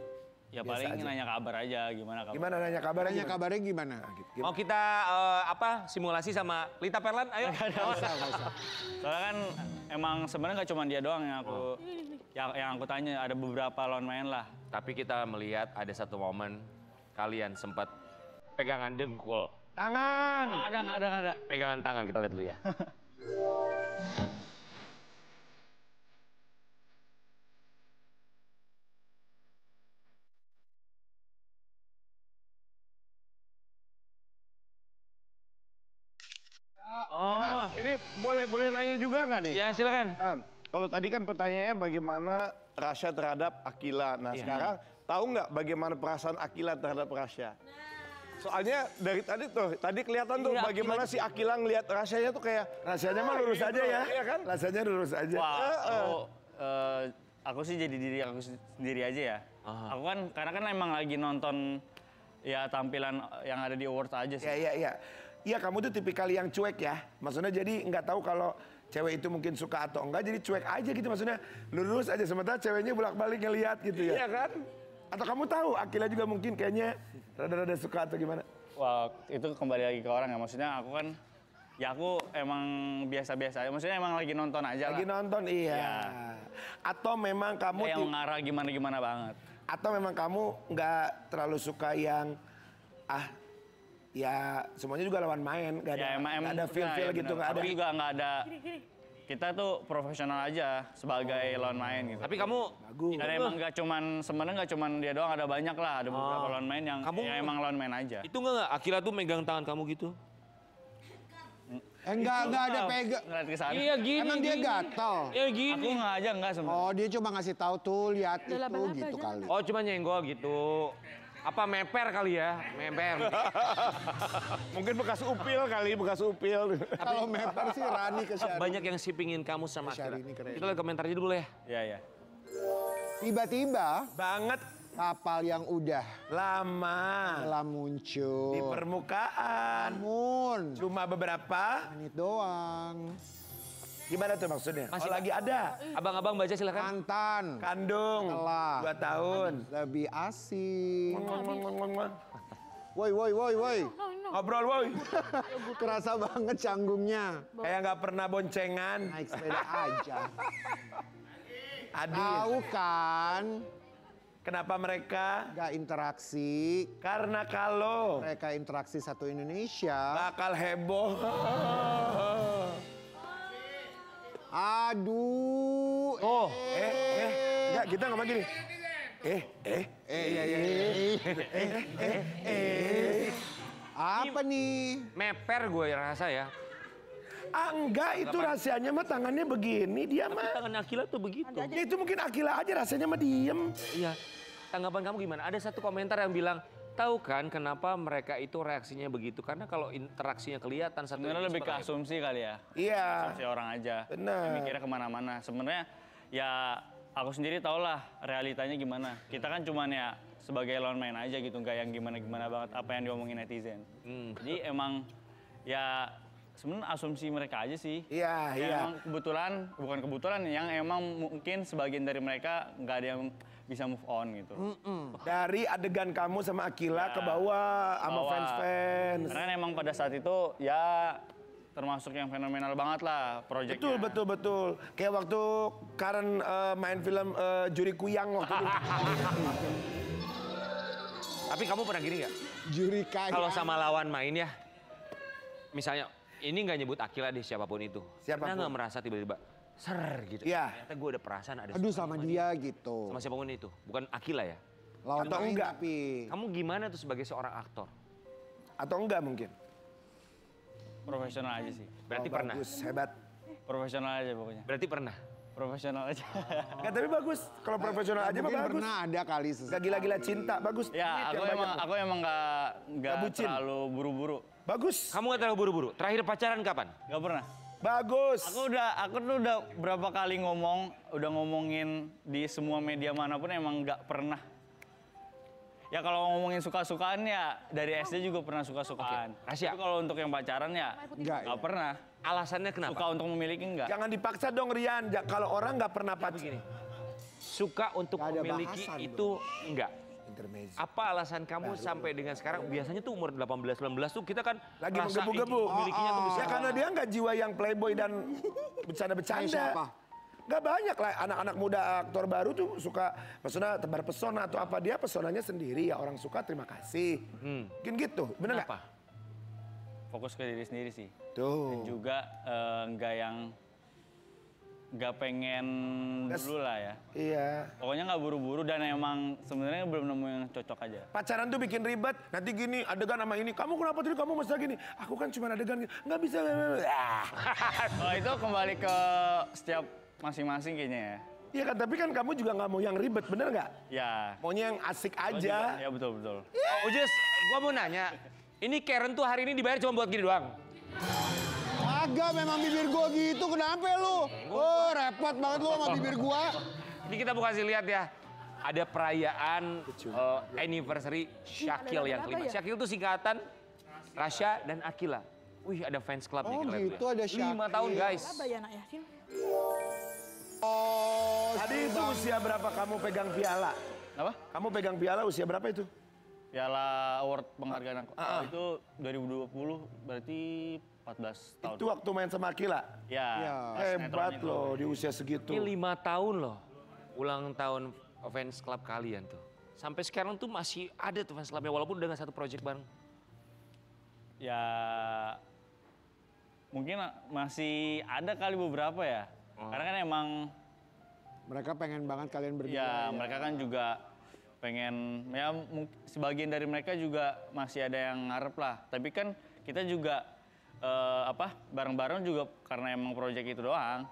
Ya paling nanya kabar aja, gimana kabar. Gimana nanya kabarnya? Tanya kabarnya gimana? Mau kita simulasi sama Lita Perlan? Ayo. Soalnya kan emang sebenarnya nggak cuma dia doang yang aku tanya, ada beberapa lawan main lah. Tapi kita melihat ada satu momen kalian sempat pegangan dengkul. Tangan. Ada. Pegangan tangan, kita lihat dulu ya. boleh nanya juga nggak nih? Ya silakan. Kalau tadi kan pertanyaannya bagaimana Rasya terhadap Akila. Nah sekarang tahu nggak bagaimana perasaan Akila terhadap Rasya? Soalnya dari tadi kelihatan tuh bagaimana si Akila ngelihat Rasyanya tuh kayak Rasanya mah lurus aja ya. Iya kan? Rasanya lurus aja. Wah, aku sih jadi diri aku sendiri aja ya. Aku kan karena kan emang lagi nonton ya tampilan yang ada di awards aja sih. Iya. Iya kamu tuh tipikal yang cuek ya. Maksudnya jadi nggak tahu kalau cewek itu mungkin suka atau enggak, jadi cuek aja gitu maksudnya. Lurus aja sementara ceweknya bolak-balik ngelihat gitu ya. Iya kan? Atau kamu tahu Akila juga mungkin kayaknya rada-rada suka atau gimana? Wah, itu kembali lagi ke orang ya. Maksudnya aku kan ya aku emang biasa-biasa aja. Maksudnya emang lagi nonton aja lah. Lagi nonton iya. Ya. Atau memang kamu Yang mengarah gimana-gimana banget. atau memang kamu nggak terlalu suka yang ya semuanya juga lawan main, nggak ada, Ya emang nggak ada feel-feel gitu, nggak ada. Tapi juga nggak ada. Kita tuh profesional aja sebagai lawan main gitu. Tapi kamu Dan emang sebenarnya nggak cuman dia doang, ada banyak lah, ada beberapa lawan main yang Kamu- ya emang lawan main aja. itu nggak Akila tuh megang tangan kamu gitu? Enggak ada pegang. Ngeliat ke sana. Iya gini. Emang dia gini. gatal. Ya Aku gini. nggak aja nggak sebenarnya. Oh, dia cuma ngasih tahu tuh, lihat itu gitu kali. Oh cuma nyenggol gitu. Apa meper kali ya? Meper. Mungkin bekas upil kali, bekas upil. Kalau meper sih Rani ke Syahrini. Banyak yang shippingin kamu sama Akila. Syahrini keren. Kita lihat komentarnya dulu ya. Iya. Tiba-tiba Banget kapal yang udah lama telah muncul. di permukaan. Namun, Cuma beberapa. menit doang. Gimana tuh maksudnya? Masih- Oh lagi ada. Abang-abang baca silakan. Mantan Kandung. Telah. 2 tahun. lebih asing. Ngomong. Woi. Ngobrol woi. Kerasa banget canggungnya. Kayak nggak pernah boncengan. Naik sepeda aja. Adil. Tahu kan? Kenapa mereka? Gak interaksi. Karena kalau Mereka interaksi satu Indonesia. bakal heboh. Aduh. Oh, Enggak, kita ngomong gini. Apa nih? meper gue rasa ya. Enggak, itu rahasianya mah tangannya begini, dia mah. Tangan Akila tuh begitu. Ya itu mungkin Akila aja rasanya mah diem. Iya. Tanggapan kamu gimana? Ada satu komentar yang bilang, tahu kan kenapa mereka itu reaksinya begitu? Karena kalau interaksinya kelihatan satu Sebenarnya ini lebih ke seperti itu. asumsi kali ya. Iya. Asumsi orang aja. Benar. Yang mikirnya kemana-mana. Sebenarnya ya aku sendiri tau lah realitanya gimana. Kita kan cuman ya sebagai lawan main aja gitu, nggak yang gimana-gimana banget apa yang diomongin netizen. Jadi emang ya sebenarnya asumsi mereka aja sih. Iya, Ya, iya. Emang bukan kebetulan yang emang mungkin sebagian dari mereka nggak ada yang bisa move on gitu. Dari adegan kamu sama Akila ke bawah sama Bahwa- fans-fans. Karena emang pada saat itu ya termasuk yang fenomenal banget lah proyeknya. Betul. Kayak waktu Karen main film Juri Kuyang waktu itu. Tapi kamu pernah gini nggak? Juri kaya. Kalau sama lawan main ya, misalnya ini nggak nyebut Akila deh siapapun itu. Siapapun. Pernah nggak merasa tiba-tiba ser gitu? Iya. Ternyata gue ada perasaan ada. Aduh sama dia gitu. Sama siapapun itu, bukan Akila ya. Lawan Atau main enggak? tapi. Kamu gimana tuh sebagai seorang aktor? Atau enggak mungkin? Profesional aja sih. Berarti Oh, pernah. Bagus, hebat. Profesional aja pokoknya. Berarti pernah. Profesional aja. Enggak, tapi bagus. Kalau profesional aja mah Mungkin bagus. pernah ada kali Gak gila-gila cinta, bagus. Ya, Duit aku yang emang banyak. aku emang nggak Nggak bucin. terlalu buru-buru. Bagus, Kamu nggak terlalu buru-buru. Terakhir pacaran kapan? Nggak pernah. bagus. Aku tuh udah berapa kali udah ngomongin di semua media manapun emang nggak pernah. Ya kalau ngomongin suka-sukaan ya dari SD juga pernah suka-sukaan. Rahasia. Tapi kalau untuk yang pacaran ya Enggak, nggak pernah. Alasannya kenapa? Suka untuk memiliki enggak. Jangan dipaksa dong Rian. Kalau orang nggak pernah pacaran. Suka untuk Nggak ada memiliki bahasan itu enggak. Intermezzo. Apa alasan kamu sampai dengan sekarang? Biasanya tuh umur 18-19 tuh kita kan Lagi rasa menggebu-gebu. milikinya tuh bisa. Ya karena dia nggak jiwa yang playboy dan bercanda-bercanda. Kayak siapa? Gak banyak lah anak-anak muda aktor baru tuh suka, maksudnya tebar pesona atau apa, dia pesonanya sendiri ya orang suka terima kasih. Mungkin gitu, bener nggak? Kenapa? Fokus ke diri sendiri sih. Dan Tuh. juga nggak yang nggak pengen dulu lah ya. Iya. Pokoknya nggak buru-buru dan emang sebenarnya belum nemu yang cocok aja. Pacaran tuh bikin ribet. Nanti gini, adegan sama ini. Kamu kenapa tadi kamu mesti gini? Aku kan cuma adegan gini. Nggak bisa. Oh itu kembali ke setiap masing-masing kayaknya ya. Iya kan, tapi kan kamu juga nggak mau yang ribet, bener nggak? Ya. Maunya yang asik aja. Ya betul. Ujus, gua mau nanya. Ini Karen tuh hari ini dibayar cuma buat gini doang. Agak memang bibir gua gitu, kenapa lu? Oh repot banget lu sama bibir gua. Ini kita mau kasih lihat ya. Ada perayaan anniversary Syakil yang kelima. Syakil itu singkatan Rasya dan Akila. Wih, ada fans club nih. Oh kita lihat gitu, ya. ada Syakil. 5 tahun guys. Apa ya nak ya? Sini. Oh, Tadi itu usia berapa kamu pegang piala? Apa? Kamu pegang piala usia berapa itu? Piala Award penghargaan aku. Oh, itu 2020 berarti 14 tahun. Itu waktu main sama Akila? Ya. pas Hebat sinetron itu. loh di usia segitu. Ini 5 tahun loh. Ulang tahun fans club kalian tuh. Sampai sekarang tuh masih ada tuh fans clubnya walaupun udah gak satu project bareng. Ya mungkin masih ada kali beberapa ya. Karena kan emang mereka pengen banget kalian berdua. ya mereka kan juga pengen ya sebagian dari mereka juga masih ada yang ngarep lah. Tapi kan kita juga bareng-bareng juga karena emang proyek itu doang.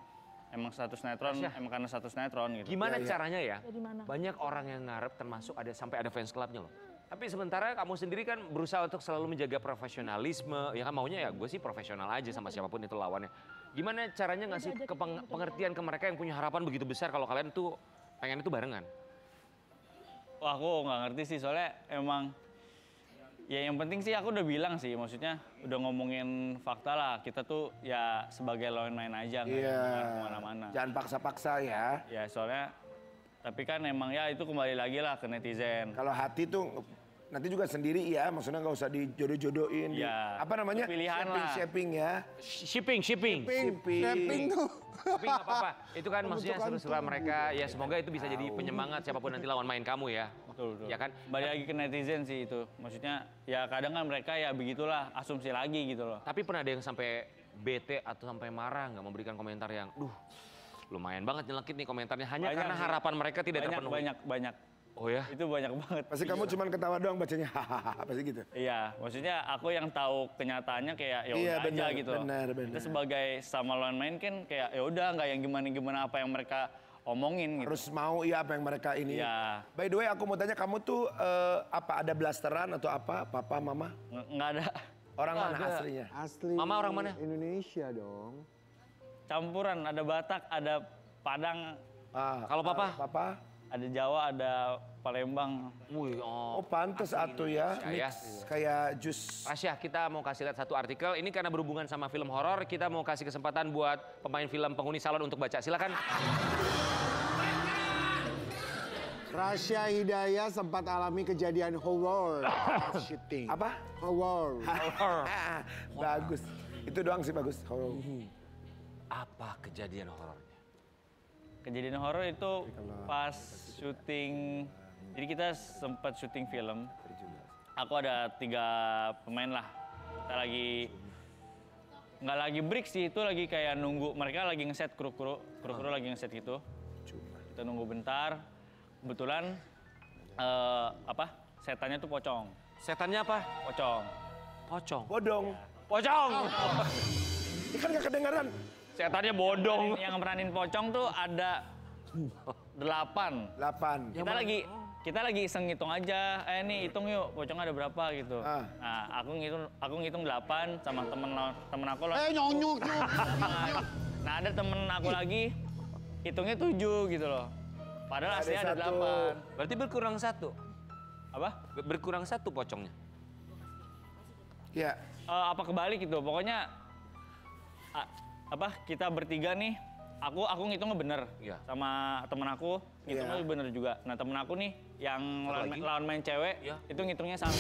Emang satu sinetron, emang karena satu sinetron gitu. Gimana caranya ya? Dari mana? Banyak orang yang ngarep termasuk ada sampai ada fans clubnya loh. Tapi sementara kamu sendiri kan berusaha untuk selalu menjaga profesionalisme. Ya kan maunya ya gue sih profesional aja sama siapapun itu lawannya. Gimana caranya ngasih pengertian ke mereka yang punya harapan begitu besar kalau kalian tuh pengen itu barengan? Wah aku nggak ngerti sih soalnya emang ya yang penting sih aku udah bilang sih maksudnya udah ngomongin fakta lah kita tuh ya sebagai lawan main aja nggak kemana-mana. Jangan paksa-paksa ya. Ya soalnya tapi kan emang ya itu kembali lagi lah ke netizen. Kalau hati tuh nanti juga sendiri ya, maksudnya nggak usah dijodoh-jodohin. Ya, Apa namanya? pilihan lah. Shaping ya. Shipping. Rapping tuh. Tapi nggak apa-apa. Itu kan maksudnya seru-seruan mereka. Ya semoga itu bisa jadi penyemangat siapapun nanti lawan main kamu ya. Betul. Ya kan? Balik lagi ke netizen sih itu. Maksudnya ya kadang kan mereka ya begitulah asumsi lagi gitu loh. Tapi pernah ada yang sampai bete atau sampai marah nggak memberikan komentar yang, lumayan banget nyelekit nih komentarnya hanya Banyak karena sih. harapan mereka tidak terpenuhi. Banyak. Oh ya? Itu banyak banget. Pasti kamu cuman ketawa doang bacanya, hahaha, pasti gitu. Iya, maksudnya aku yang tahu kenyataannya kayak ya Iya, udah aja benar, gitu. benar. Kita sebagai sama lawan main kan kayak ya udah nggak yang gimana apa yang mereka omongin gitu. Harus mau ya apa yang mereka ini. Iya. By the way, aku mau tanya kamu tuh apa ada blasteran atau apa, papa, mama? Nggak ada Orang Nggak mana ada. aslinya? Asli Mama orang mana? Indonesia dong. campuran, ada Batak, ada Padang, Kalau papa? Papa? ada Jawa, ada Palembang. Wih, Oh pantes atuh ya, Ya, ya. mix kayak jus. Rasya, kita mau kasih lihat satu artikel. Ini karena berhubungan sama film horor, kita mau kasih kesempatan buat pemain film penghuni salon untuk baca. Silakan. Rasya Hidayah sempat alami kejadian horror shooting. Apa? Horror. Bagus. Itu doang sih bagus. Oh. Apa kejadian horornya? Kejadian horor itu pas syuting, jadi kita sempat syuting film. Aku ada 3 pemain lah. Kita lagi nggak lagi break sih, itu lagi kayak nunggu mereka lagi ngeset kru-kru lagi ngeset gitu. Kita nunggu bentar. Kebetulan setannya tuh pocong. Setannya apa? Pocong. Pocong. Bodong. Pocong! Ini kan gak kedengaran. Setannya bodong. Yang meranin pocong tuh ada 8. 8. Kita lagi iseng ngitung aja. Nih hitung yuk, pocong ada berapa gitu. Nah, aku ngitung 8 sama temen aku lah. Nyonyok. Nah, ada temen aku lagi hitungnya 7 gitu loh. Padahal Ada aslinya ada 1. 8. Berarti berkurang 1. Apa? Berkurang 1 pocongnya. Ya. Apa kebalik gitu. Pokoknya kita bertiga nih, aku ngitungnya bener. Iya. Sama temen aku ngitungnya bener juga. Nah, temen aku nih yang lawan main cewek, Iya. itu ngitungnya sama.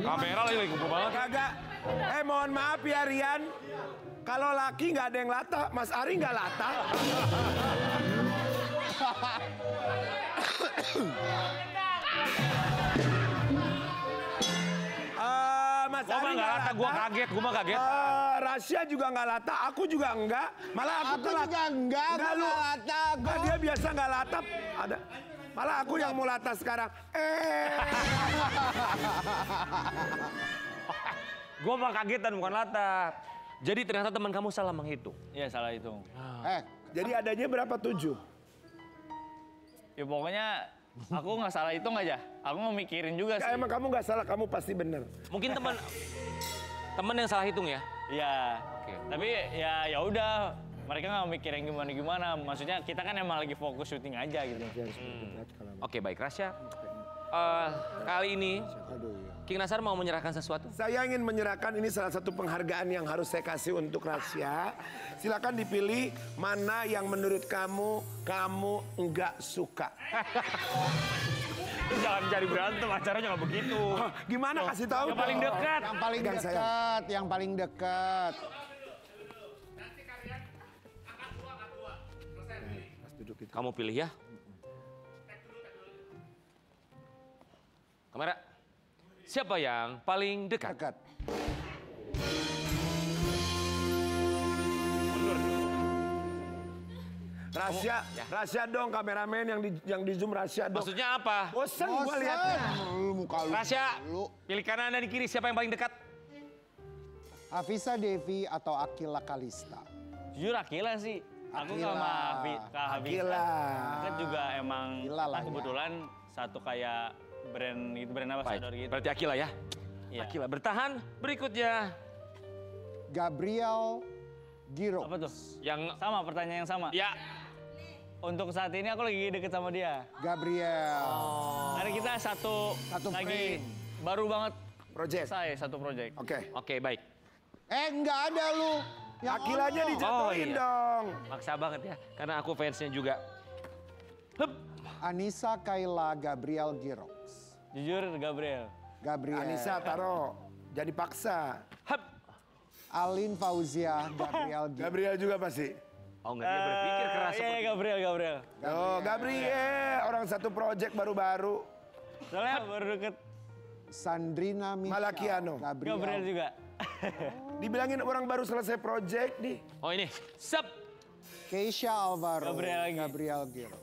Kamera lagi kumpul banget. Kagak. Mohon maaf ya Rian. Kalau laki nggak ada yang latah, Mas Ari nggak latah. Mas Gua mah Ari nggak lata, gua kaget, gua mah kaget. Rasya juga nggak lata, aku juga enggak. Malah aku juga enggak, Enggak, gua lu. nggak lata, gua. Nah, dia biasa nggak lata. Ada. Malah aku yang mau lata sekarang. Gua mah kagetan bukan lata. Jadi ternyata teman kamu salah menghitung. Iya salah hitung. Jadi adanya berapa 7? Ya pokoknya aku nggak salah hitung aja. Aku mau mikirin juga sih. Emang kamu nggak salah, kamu pasti bener. Mungkin teman yang salah hitung ya. Iya. Oke. Tapi ya udah. Mereka nggak mikirin gimana. Maksudnya kita kan emang lagi fokus syuting aja gitu. Oke, baik Rasya. Kali ini Aduh, ya. King Nasar mau menyerahkan sesuatu. Saya ingin menyerahkan ini salah satu penghargaan yang harus saya kasih untuk Rasya. Silakan dipilih mana yang menurut kamu enggak suka. Jangan cari berantem, acaranya nggak begitu. Gimana kasih tahu? Yang paling dekat. Yang paling Gang saya. dekat, yang paling dekat. Kamu pilih ya. Kamera. Siapa yang paling dekat? Dekat. Mundur. Rahasia dong kameramen yang di zoom rahasia dong. Maksudnya apa? Bosan gua lihat. Lu muka lu. Rasya, Lu. pilih kanan dan kiri. Siapa yang paling dekat? Afisa Devi atau Akila Kalista? Jujur Akila sih. Aku Akila. sama Kak Habisa. Akila. Kan juga emang Akila lah ya. kebetulan satu kayak brand ambassador gitu. Berarti Akila ya. Iya. Akila bertahan. Berikutnya Gabriel Giro. Apa tuh? yang Sama pertanyaan yang sama. ya Untuk saat ini aku lagi deket sama dia. Gabriel. Karena kita satu Satu lagi frame. baru banget Project. saya satu project. Oke. oke baik. Enggak ada lu. Yang Akilanya ono. dijatuhin Oh, iya. dong. Maksa banget ya. Karena aku fansnya juga. Hup. Anissa Kayla Gabriel Giro. Jujur Gabriel. Gabriel. Anissa taruh. Jadi paksa. Hup. Alin Fauzia Gabriel Giro. Gabriel juga pasti. Oh enggak dia berpikir keras Iya, seperti Gabriel. Oh, Gabriel. Orang satu project baru-baru. Soalnya baru deket Sandrina Michelle Malakiano. Gabriel juga. Dibilangin orang baru selesai project nih. Oh ini. Sep. Keisha Alvaro Gabriel lagi. Gabriel Giro.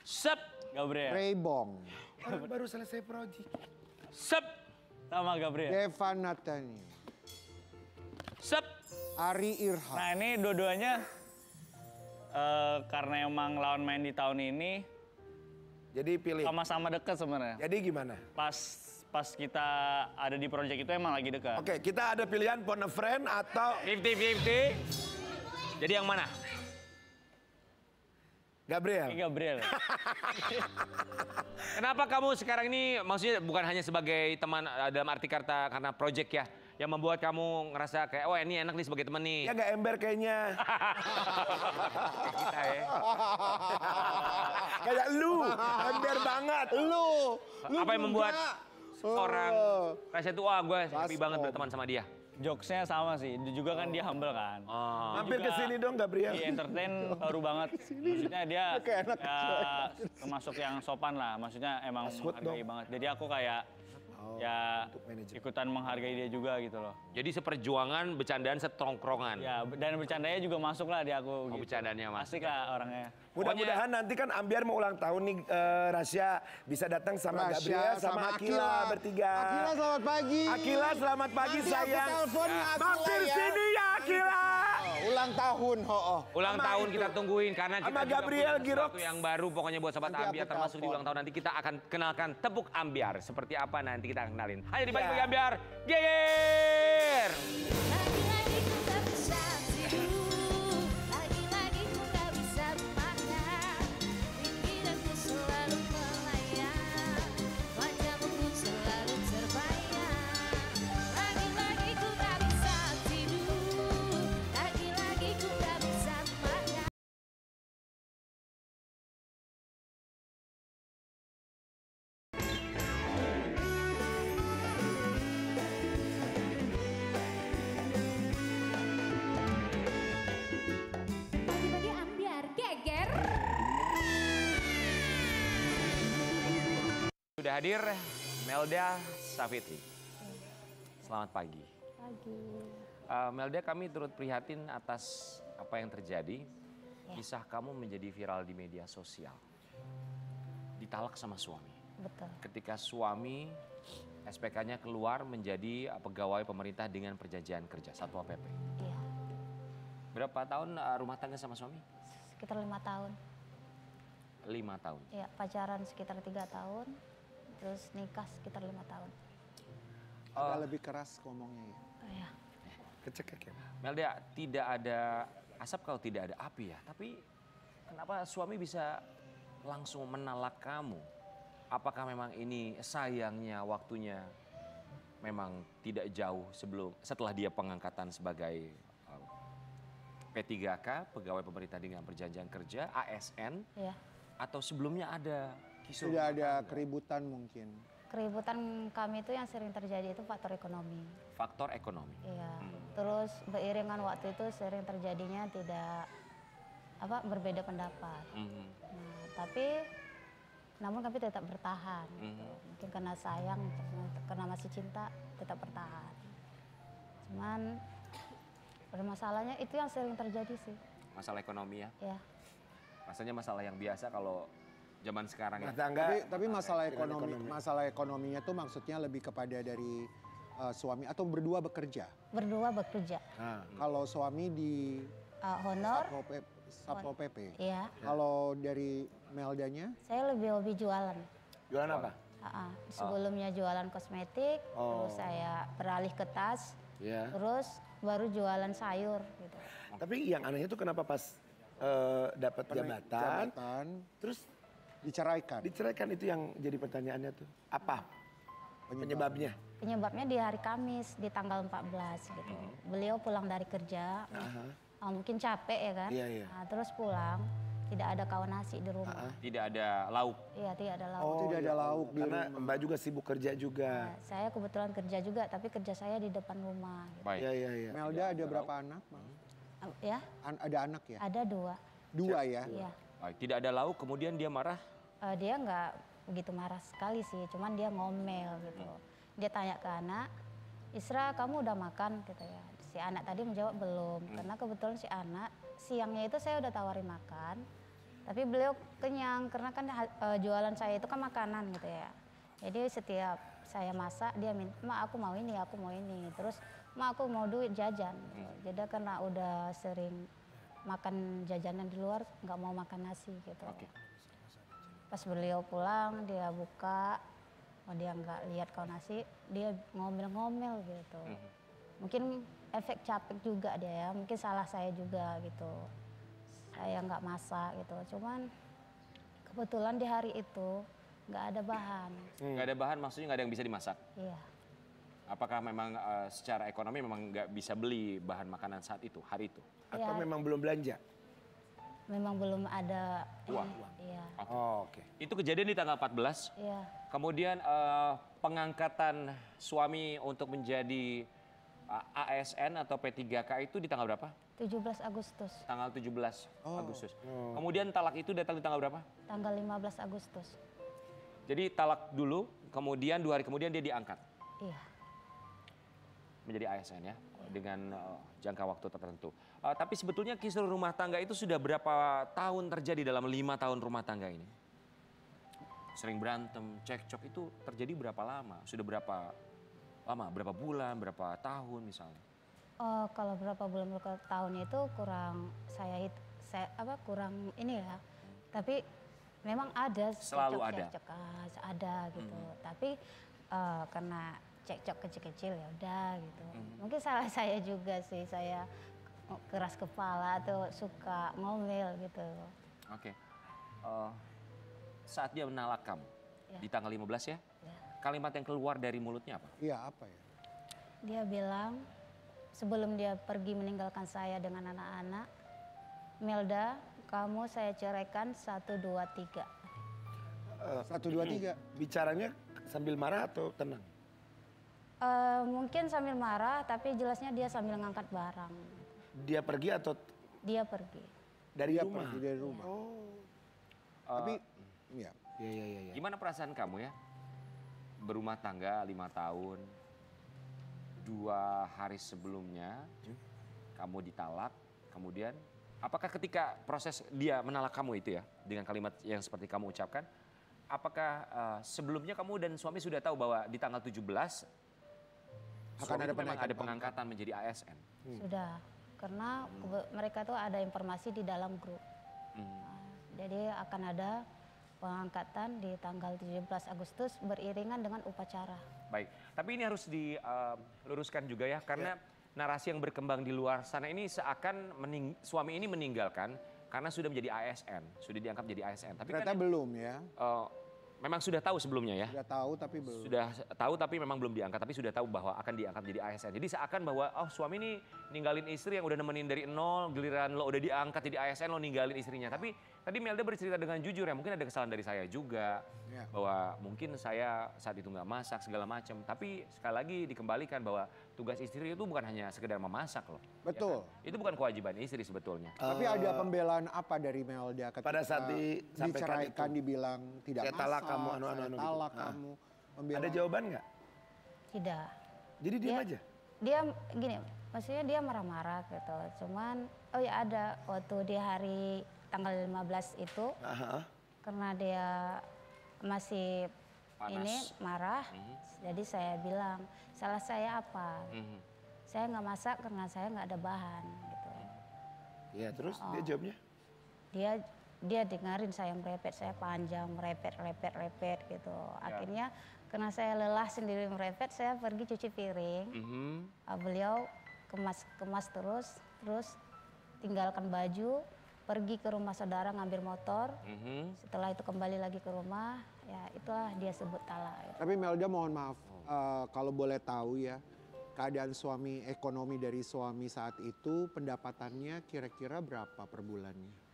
Sep. Gabriel. Ray Bong. Orang baru selesai project. Sep. Sama Gabriel. Deva Nathani. Sep. Ari Irham. Nah ini dua-duanya karena emang lawan main di tahun ini Jadi pilih. sama-sama deket sebenarnya. Jadi gimana? Pas kita ada di project itu emang lagi dekat. Oke, kita ada pilihan phone a friend atau 50-50. Jadi yang mana? Gabriel. Gabriel. Kenapa kamu sekarang ini maksudnya bukan hanya sebagai teman dalam arti kata karena project ya yang membuat kamu ngerasa kayak oh ini enak nih sebagai teman nih. Ya nggak ember kayaknya. Kayak kita ya. Kayak lu, ember banget. Lu Apa yang membuat orang rasa itu wah gue happy Pas banget om. berteman sama dia. Jokesnya sama sih. Dia juga kan dia humble kan. Oh. Mampir ke juga sini dong Gabriel. Di entertain baru banget. Maksudnya dia ya, termasuk yang sopan lah. Maksudnya emang menghargai banget. Jadi aku kayak ya ikutan menghargai dia juga gitu loh. Jadi seperjuangan bercandaan setongkrongan. Ya dan bercandanya juga masuk lah di aku. Oh, gitu. bercandaannya masuk Asik lah orangnya. Mudah-mudahan nanti kan Ambiar mau ulang tahun nih, Rasya bisa datang sama Rasya Gabriel sama Akila bertiga. Akila selamat pagi. Akila selamat pagi Nanti aku sayang. telepon Akila Mampir ya. sini ya Akila. Ulang tahun, Ulang Sama tahun itu. kita tungguin karena kita Sama juga Gabriel punya Girox. sesuatu yang baru pokoknya buat sobat Nanti aku Ambiar termasuk di telepon. ulang tahun nanti kita akan kenalkan tepuk Ambiar seperti apa nanti kita akan kenalin. Hanya di Balik Ya. Bagi Ambiar. Geger. Lagi-lagi ku tak bisa tidur, lagi-lagi ku tak bisa makan. Pikiranku selalu melayang, wajahmu pun selalu terbayang. Lagi-lagi ku tak bisa tidur, lagi-lagi ku tak bisa makan. Sudah hadir Melda Safitri. Selamat pagi. Pagi. Melda, kami turut prihatin atas apa yang terjadi. Kisah kamu menjadi viral di media sosial. Ditalak sama suami. Betul. Ketika suami SPK-nya keluar menjadi pegawai pemerintah dengan perjanjian kerja, Satpol PP. Iya. Berapa tahun rumah tangga sama suami? Sekitar 5 tahun. 5 tahun. Iya, pacaran sekitar 3 tahun. Terus nikah sekitar 5 tahun. Agak lebih keras ngomongnya ya. Oh, iya. Kecekek ya. Melda, tidak ada asap kalau tidak ada api ya. Tapi kenapa suami bisa langsung menalak kamu? Apakah memang ini sayangnya waktunya memang tidak jauh setelah dia pengangkatan sebagai P3K, pegawai pemerintah dengan perjanjian kerja, ASN, Iya. atau sebelumnya ada kisah Sudah rumah ada tangga? keributan mungkin. Keributan kami itu yang sering terjadi itu faktor ekonomi. Faktor ekonomi. Iya. Terus beriringan waktu itu sering terjadinya berbeda pendapat. Mhm. Nah, tapi namun kami tetap bertahan. Gitu. Mungkin karena sayang, karena masih cinta, tetap bertahan. Cuman permasalahannya itu yang sering terjadi sih. Masalah ekonomi ya. Ya, Rasanya masalah yang biasa kalau zaman sekarang ya. Rumah tangga. Tapi masalah dengan ekonomi, masalah ekonominya tuh maksudnya lebih kepada dari suami atau berdua bekerja. berdua bekerja. Nah, Kalau suami di Honor, Satpol PP. iya. Kalau dari Meldanya, Saya lebih hobi jualan. jualan apa? Sebelumnya jualan kosmetik, terus saya beralih ke tas, Ya. terus baru jualan sayur gitu. Tapi yang anehnya tuh kenapa pas dapat jabatan, terus diceraikan. diceraikan, itu yang jadi pertanyaannya tuh. Apa penyebabnya? Penyebabnya di hari Kamis di tanggal 14 gitu. Beliau pulang dari kerja, mungkin capek ya kan. Iya, iya. Nah, terus pulang, tidak ada kawan nasi di rumah. Tidak ada lauk. Iya, tidak ada lauk. Tidak ada lauk di Karena rumah. Mbak juga sibuk kerja juga. Nah, saya kebetulan kerja juga, tapi kerja saya di depan rumah. Gitu. Baik. Iya, iya, iya. Melda ada berapa anak? Ya, Ada anak ya? ada 2. 2 ya? Iya. Baik, tidak ada lauk kemudian dia marah. Dia nggak begitu marah sekali sih, cuman dia ngomel gitu. Dia tanya ke anak, Isra kamu udah makan gitu ya. Si anak tadi menjawab belum, karena kebetulan si anak siangnya itu saya udah tawarin makan, tapi beliau kenyang karena kan jualan saya itu kan makanan gitu ya. Jadi setiap saya masak dia minta, "Ma aku mau ini, aku mau ini." Terus, "Ma aku mau duit jajan." Gitu. Jadi karena udah sering makan jajanan di luar, nggak mau makan nasi gitu. Oke. Pas beliau pulang, dia buka, dia nggak lihat kawan nasi, dia ngomel-ngomel gitu. Mungkin efek capek juga dia ya, mungkin salah saya juga gitu. Saya nggak masak gitu, cuman kebetulan di hari itu nggak ada bahan. Nggak ada bahan maksudnya nggak ada yang bisa dimasak. Iya, Apakah memang secara ekonomi memang nggak bisa beli bahan makanan saat itu, hari itu? Atau Iya. memang belum belanja? memang belum ada Uang. Iya, Oh, oke. Itu kejadian di tanggal 14. iya. Kemudian pengangkatan suami untuk menjadi ASN atau P3K itu di tanggal berapa? 17 Agustus, Tanggal 17 Agustus. Kemudian talak itu datang di tanggal berapa? tanggal 15 Agustus. Jadi talak dulu, kemudian 2 hari kemudian dia diangkat Iya. menjadi ASN ya, dengan jangka waktu tertentu. Tapi sebetulnya kisruh rumah tangga itu sudah berapa tahun terjadi dalam 5 tahun rumah tangga ini? Sering berantem, cekcok itu terjadi berapa lama? Sudah berapa lama? Berapa bulan, berapa tahun misalnya? Oh, kalau berapa bulan berapa tahun itu kurang kurang ini ya. Tapi memang ada Selalu ada. cekcok, ada gitu. Tapi karena cekcok kecil-kecil ya udah gitu. Mungkin salah saya juga sih, saya keras kepala atau suka ngomel gitu. Oke. Saat dia menalak kamu Ya. di tanggal 15 ya, Ya. kalimat yang keluar dari mulutnya apa? Iya, apa ya? Dia bilang sebelum dia pergi meninggalkan saya dengan anak-anak, Melda, kamu saya ceraikan 1, 2, 3. 1, 2, 3. Bicaranya sambil marah atau tenang? Mungkin sambil marah, tapi jelasnya dia sambil ngangkat barang. Dia pergi atau Dia pergi. dari Dia rumah? pergi dari rumah. Oh. Tapi, ya. Iya, iya, iya. Gimana perasaan kamu ya? berumah tangga 5 tahun. 2 hari sebelumnya kamu ditalak, kemudian apakah ketika proses dia menalak kamu itu ya, dengan kalimat yang seperti kamu ucapkan, apakah sebelumnya kamu dan suami sudah tahu bahwa di tanggal 17 Akan ada memang penaikan ada pengangkatan menjadi ASN? Sudah, karena mereka tuh ada informasi di dalam grup. Nah, jadi akan ada pengangkatan di tanggal 17 Agustus beriringan dengan upacara. Baik, tapi ini harus diluruskan juga ya, karena narasi yang berkembang di luar sana ini seakan suami ini meninggalkan karena sudah menjadi ASN, sudah diangkat menjadi ASN. Tapi Ternyata kan belum ya. memang sudah tahu sebelumnya ya. Sudah tahu tapi belum. Sudah tahu tapi memang belum diangkat, tapi sudah tahu bahwa akan diangkat menjadi ASN. Jadi seakan bahwa suami ini ninggalin istri yang udah nemenin dari nol, giliran lo udah diangkat jadi ASN lo ninggalin istrinya. Tapi tadi Melda bercerita dengan jujur ya, mungkin ada kesalahan dari saya juga. Ya. Bahwa mungkin saya saat itu nggak masak segala macam. Tapi sekali lagi dikembalikan bahwa tugas istri itu bukan hanya sekedar memasak loh. ya Betul. kan? Itu bukan kewajiban istri sebetulnya. Tapi ada pembelaan apa dari Melda ketika Pada saat disampaikan diceraikan itu? dibilang tidak Saya masak, talak kamu, saya anu-anu gitu. talak Ah. kamu. Pembelaan. Ada jawaban nggak? Tidak. Jadi diam aja. Dia gini, maksudnya dia marah-marah gitu. Cuman, oh ya ada waktu di hari tanggal 15 itu, Aha. karena dia masih Panas. ini marah, jadi saya bilang salah saya apa? Mhm. Saya nggak masak karena saya nggak ada bahan gitu. Ya terus dia jawabnya? Dia dengerin saya merepet, saya panjang merepet gitu. Akhirnya karena saya lelah sendiri merepet, saya pergi cuci piring. Mhm. Beliau kemas terus tinggalkan baju, pergi ke rumah saudara ngambil motor. Mhm. Setelah itu kembali lagi ke rumah, ya itulah dia sebut talak. Tapi Melda mohon maaf, kalau boleh tahu ya, keadaan ekonomi dari suami saat itu pendapatannya kira-kira berapa per bulannya?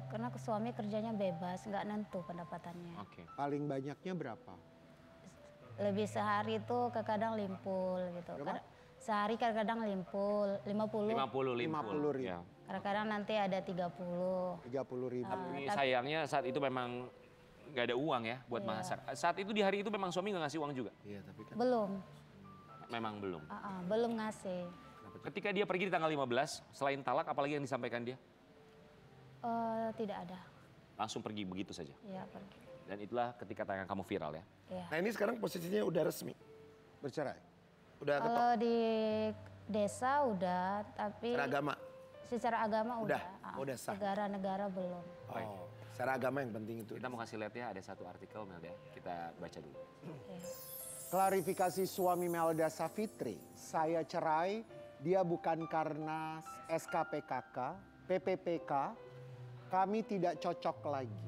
Karena suami kerjanya bebas, nggak nentu pendapatannya. Oke. Paling banyaknya berapa? Lebih sehari itu kadang limpul gitu. Sehari kadang limpul 50, 50 50.000. Ya. kadang-kadang nanti ada 30. 30.000. Tapi sayangnya saat itu memang nggak ada uang ya buat masak. Saat itu di hari itu memang suami nggak ngasih uang juga? Iya tapi kan. Belum, Memang belum. belum ngasih. Ketika dia pergi di tanggal 15, selain talak apalagi yang disampaikan dia? Tidak ada, Langsung pergi begitu saja. ya pergi. Dan itulah ketika tayangan kamu viral ya. Ya. Nah ini sekarang posisinya udah resmi. Bercerai. Udah ketok Kalau di desa udah, tapi secara agama. secara agama Udah, udah. udah sah. Negara-negara belum. Oh, secara agama yang penting itu. Kita mau kasih lihat ya, ada satu artikel Melda, kita baca dulu. Ya. Klarifikasi suami Melda Savitri, saya cerai, dia bukan karena SKPKK, PPPK, kami tidak cocok lagi.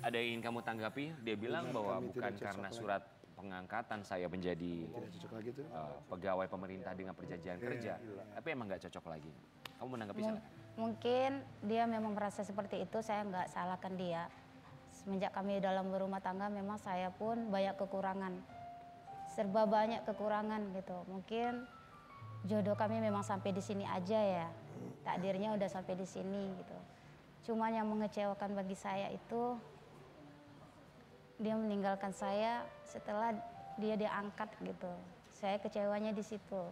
Ada yang ingin kamu tanggapi? Dia bilang bahwa kami bukan tidak cocok karena lagi. surat pengangkatan saya menjadi Tidak cocok lagi tuh. pegawai pemerintah dengan perjanjian kerja, tapi emang nggak cocok lagi. Kamu menanggapi sana? Mungkin dia memang merasa seperti itu, saya nggak salahkan dia. Semenjak kami dalam berumah tangga memang saya pun banyak kekurangan. Serba banyak kekurangan gitu. Mungkin jodoh kami memang sampai di sini aja ya. Takdirnya udah sampai di sini gitu. Cuma yang mengecewakan bagi saya itu dia meninggalkan saya setelah dia diangkat gitu. Saya kecewanya di situ.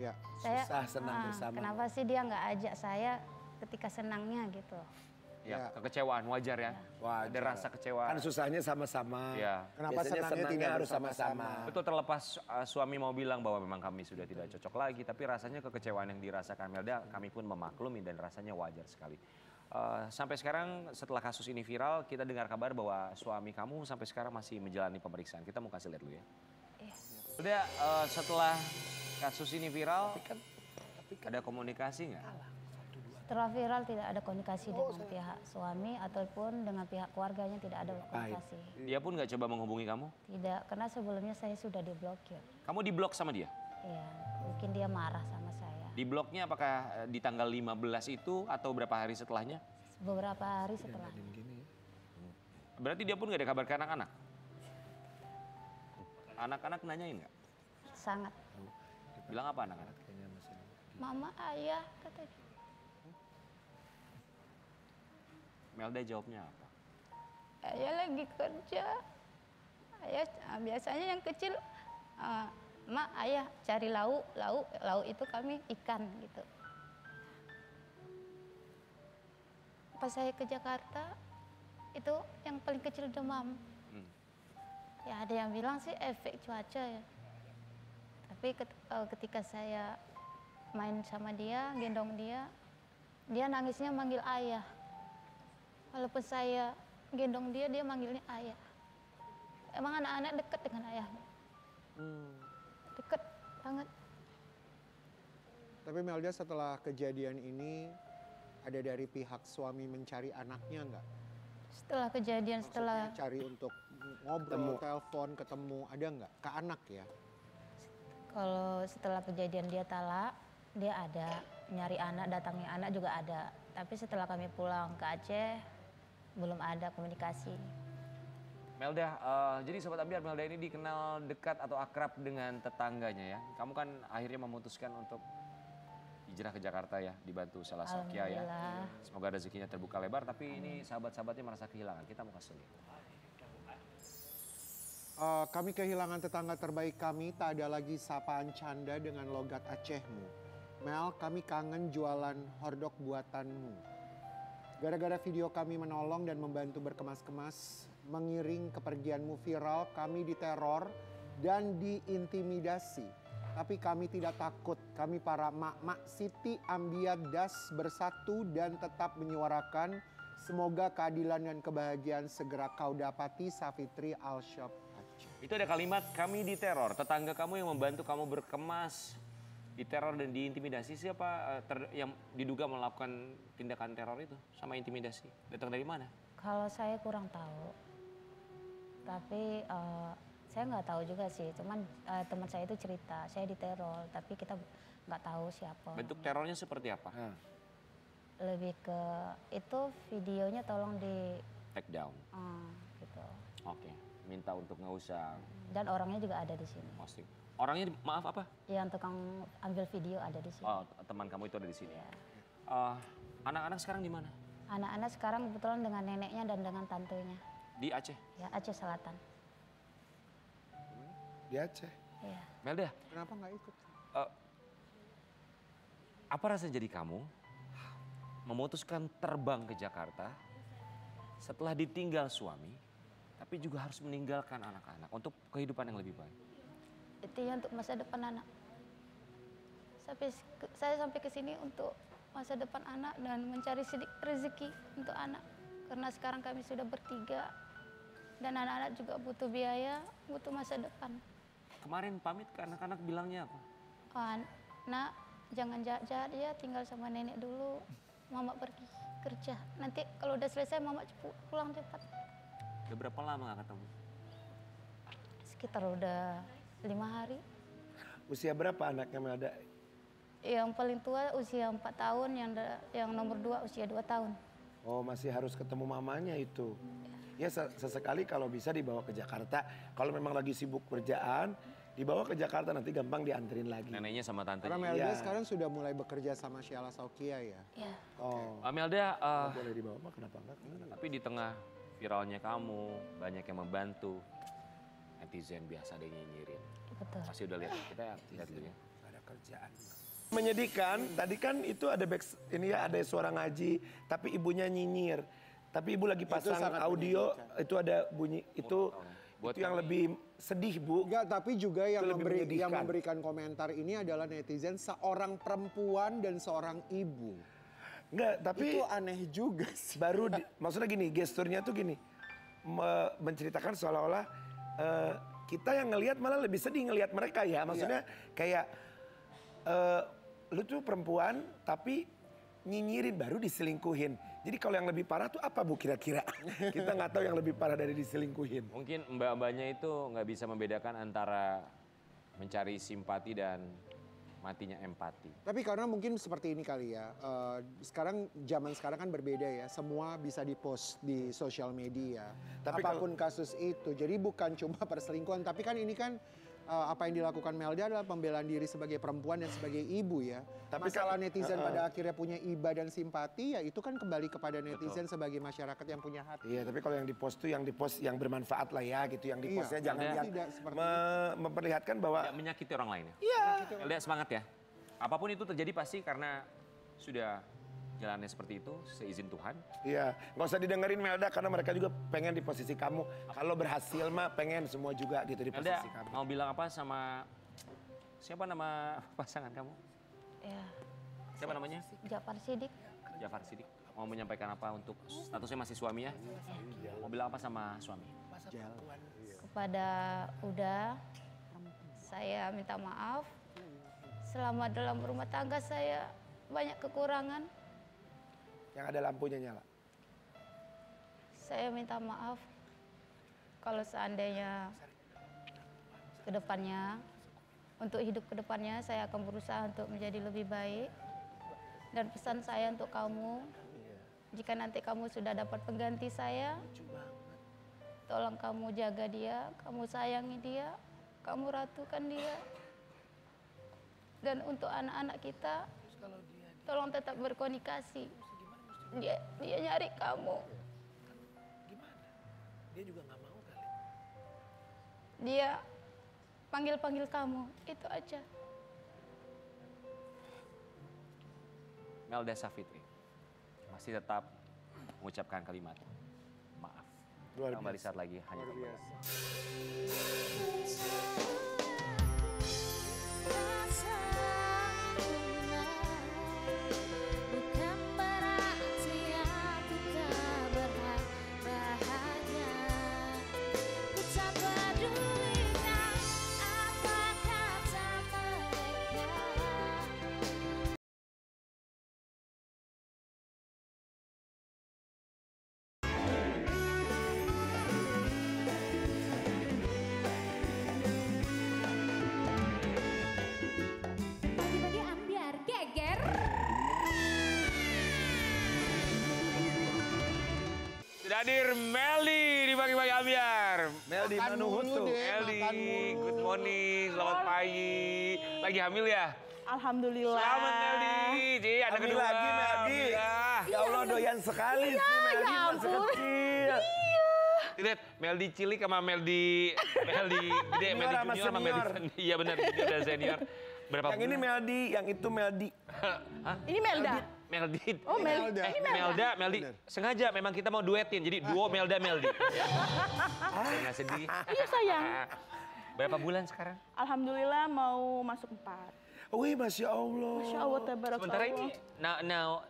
Ya, Susah senang bersama. Kenapa sih dia nggak ajak saya ketika senangnya gitu? Ya, kekecewaan wajar ya. Wajar. Ada rasa kecewa. Kan susahnya sama-sama. Ya. kenapa Biasanya senangnya tidak harus sama-sama. Betul, terlepas suami mau bilang bahwa memang kami sudah tidak cocok lagi, tapi rasanya kekecewaan yang dirasakan Melda kami pun memaklumi dan rasanya wajar sekali. Sampai sekarang setelah kasus ini viral, kita dengar kabar bahwa suami kamu sampai sekarang masih menjalani pemeriksaan. Kita mau kasih lihat dulu ya. Iya. Udah setelah kasus ini viral, ada komunikasi nggak? Setelah viral tidak ada komunikasi dengan pihak suami ataupun dengan pihak keluarganya, tidak ada komunikasi. Dia pun nggak coba menghubungi kamu? Tidak, karena sebelumnya saya sudah diblokir. Kamu diblok sama dia? Iya, mungkin dia marah sama saya. Di bloknya apakah di tanggal 15 itu atau berapa hari setelahnya? Beberapa hari setelah. Berarti dia pun nggak ada kabar ke anak-anak? Anak-anak nanyain nggak? Sangat. Bilang apa anak-anak? Mama, ayah, katanya. Melda jawabnya apa? ayah lagi kerja. Ayah biasanya yang kecil, mak ayah cari lauk itu kami ikan gitu. Pas saya ke Jakarta, itu yang paling kecil demam. Ya ada yang bilang sih efek cuaca ya. Tapi ketika saya main sama dia, gendong dia nangisnya manggil ayah. Walaupun saya gendong dia manggilnya ayah. Emang anak-anak dekat dengan ayahnya. Dekat banget. Tapi Melda, setelah kejadian ini, ada dari pihak suami mencari anaknya nggak? Setelah kejadian, Maksudnya cari untuk ngobrol, telepon, ketemu, ada nggak? Ke anak ya? kalau setelah kejadian dia talak, dia ada nyari anak, datangi anak juga ada. Tapi setelah kami pulang ke Aceh, belum ada komunikasi. Melda, jadi Sobat Ambiar, Melda ini dikenal dekat atau akrab dengan tetangganya ya. Kamu kan akhirnya memutuskan untuk hijrah ke Jakarta ya, dibantu salah Sokia ya. Alhamdulillah. Semoga rezekinya terbuka lebar, tapi ini sahabat-sahabatnya merasa kehilangan. Kita mau kasih lihat. Kami kehilangan tetangga terbaik kami, tak ada lagi sapaan canda dengan logat Acehmu. Mel, kami kangen jualan hordok buatanmu. Gara-gara video kami menolong dan membantu berkemas-kemas, mengiring kepergianmu viral, kami diteror dan diintimidasi. Tapi kami tidak takut, kami para mak-mak Siti Ambiar Das bersatu dan tetap menyuarakan semoga keadilan dan kebahagiaan segera kau dapati, Safitri Alshab Aceh. Itu ada kalimat kami diteror, tetangga kamu yang membantu kamu berkemas, diteror dan diintimidasi. Siapa yang diduga melakukan tindakan teror itu sama intimidasi? Datang dari mana? Kalau saya kurang tahu, tapi saya nggak tahu juga sih. Cuman teman saya itu cerita, saya diteror, tapi kita nggak tahu siapa. Bentuk terornya seperti apa? Lebih ke itu videonya tolong di Take down. gitu. Oke, minta untuk nggak usah Dan orangnya juga ada di sini. posting. Orangnya maaf apa? Yang tukang ambil video ada di sini. Oh, teman kamu itu ada di sini. Ya. Anak-anak sekarang di mana? Anak-anak sekarang kebetulan dengan neneknya dan dengan tantenya. Di Aceh. Ya, Aceh Selatan. Di Aceh. Ya. Melda, Kenapa nggak ikut? apa rasa jadi kamu memutuskan terbang ke Jakarta setelah ditinggal suami, tapi juga harus meninggalkan anak-anak untuk kehidupan yang lebih baik? Itu ya untuk masa depan anak. Saya sampai ke sini untuk masa depan anak dan mencari sedikit rezeki untuk anak. Karena sekarang kami sudah bertiga dan anak-anak juga butuh biaya, butuh masa depan. Kemarin pamit ke anak-anak bilangnya apa? Nak, jangan jahat-jahat ya, tinggal sama nenek dulu. Mama pergi kerja. Nanti kalau udah selesai mama pulang cepat. Udah berapa lama gak ketemu? Sekitar udah 5 hari. Usia berapa anaknya Melda? Yang paling tua usia 4 tahun, yang nomor 2 usia 2 tahun. Oh, masih harus ketemu mamanya itu. Ya sesekali kalau bisa dibawa ke Jakarta. Kalau memang lagi sibuk kerjaan, dibawa ke Jakarta, nanti gampang dianterin lagi. Neneknya sama tantenya. Karena Melda Iya. sekarang sudah mulai bekerja sama Sheila Saukia ya. Ya. Oh, Melda, boleh dibawa mah kenapa enggak? tapi di tengah viralnya kamu, banyak yang membantu. Netizen biasa ada yang nyinyirin. Betul. Pasti udah lihat, kita lihat dulu ya. Ada kerjaan. Menyedihkan, tadi kan itu ada ini ya ada suara ngaji, tapi ibunya nyinyir. Tapi ibu lagi pasang sangat audio, menyedihkan. itu ada bunyi, itu yang lebih sedih Bu. Enggak, tapi juga yang, Itu lebih yang menyedihkan. memberikan komentar ini adalah netizen seorang perempuan dan seorang ibu. Enggak, tapi Itu aneh juga sih. maksudnya gini, gesturnya tuh gini, menceritakan seolah-olah kita yang ngelihat malah lebih sedih ngelihat mereka ya. Maksudnya kayak lu tuh perempuan tapi nyinyirin baru diselingkuhin. Jadi kalau yang lebih parah tuh apa Bu kira-kira? Kita nggak tahu yang lebih parah dari diselingkuhin. Mungkin mbak-mbaknya itu nggak bisa membedakan antara mencari simpati dan matinya empati. Tapi karena mungkin seperti ini kali ya, zaman sekarang kan berbeda ya, semua bisa dipost di sosial media, Tapi apapun kasus itu. Jadi bukan cuma perselingkuhan, tapi kan ini kan apa yang dilakukan Melda adalah pembelaan diri sebagai perempuan dan sebagai ibu ya. Tapi Masalah kan- netizen pada akhirnya punya iba dan simpati ya itu kan kembali kepada netizen sebagai masyarakat yang punya hati. Iya, tapi kalau yang dipost tuh yang dipost yang bermanfaat lah ya gitu. Yang dipostnya Iya, jangan ada. yang Tidak seperti memperlihatkan bahwa Tidak menyakiti orang lain ya. iya. Melda semangat ya. Apapun itu terjadi pasti karena sudah jalannya seperti itu, seizin Tuhan. Iya, nggak usah didengerin Melda karena mereka juga pengen di posisi kamu. Kalau berhasil mah pengen semua juga gitu di Melda posisi kamu. mau bilang apa sama siapa nama pasangan kamu? Ya, Siapa namanya? Jafar Sidik. Jafar Sidik. Mau menyampaikan apa untuk statusnya masih suami ya? Mau bilang apa sama suami? Kepada Uda, saya minta maaf. Selama dalam rumah tangga saya banyak kekurangan. Yang ada lampunya nyala. Saya minta maaf kalau seandainya kedepannya, untuk hidup kedepannya saya akan berusaha untuk menjadi lebih baik. Dan pesan saya untuk kamu, jika nanti kamu sudah dapat pengganti saya, tolong kamu jaga dia, kamu sayangi dia, kamu ratukan dia. Dan untuk anak-anak kita, tolong tetap berkomunikasi. Dia nyari kamu. Dia juga nggak mau kali. Dia panggil-panggil kamu, itu aja. Melda Safitri masih tetap mengucapkan kalimat maaf. Luar Kembali saat lagi hanya Luar Pembelaan. biasa. Bukan berarti aku tak berbahagia. Ku tak pedulikan apa kata mereka. Bagi-bagi ambiar geger. Sudah hadir Meldi di Pagi-Pagi Ambiar. Meldi Makan Manuhutu. mulu deh. Meldi, makan mulu. good morning, selamat pagi. Lagi hamil ya? Alhamdulillah. Selamat Meldi, Ji, ada Hamil kedua. lagi Meldi. Alhamdulillah. Ya Allah doyan sekali sih Meldi ya masih ampun. kecil. Lihat, Meldi cilik sama Meldi gede, Senior Meldi sama junior sama Meldi senior. senior. Iya benar, junior dan senior. Berapa Yang ini bulan? Meldi, yang itu Meldi. Hah? Ini Melda. Meldi. Oh, Melda. Ini Melda. Melda, Meldi. Sengaja memang kita mau duetin, jadi duo Melda, Meldi. Jangan sedih. Iya sayang. Berapa bulan sekarang? Alhamdulillah mau masuk 4. Wih, Masya Allah. Masya Allah, tabarak Sementara Allah. ini,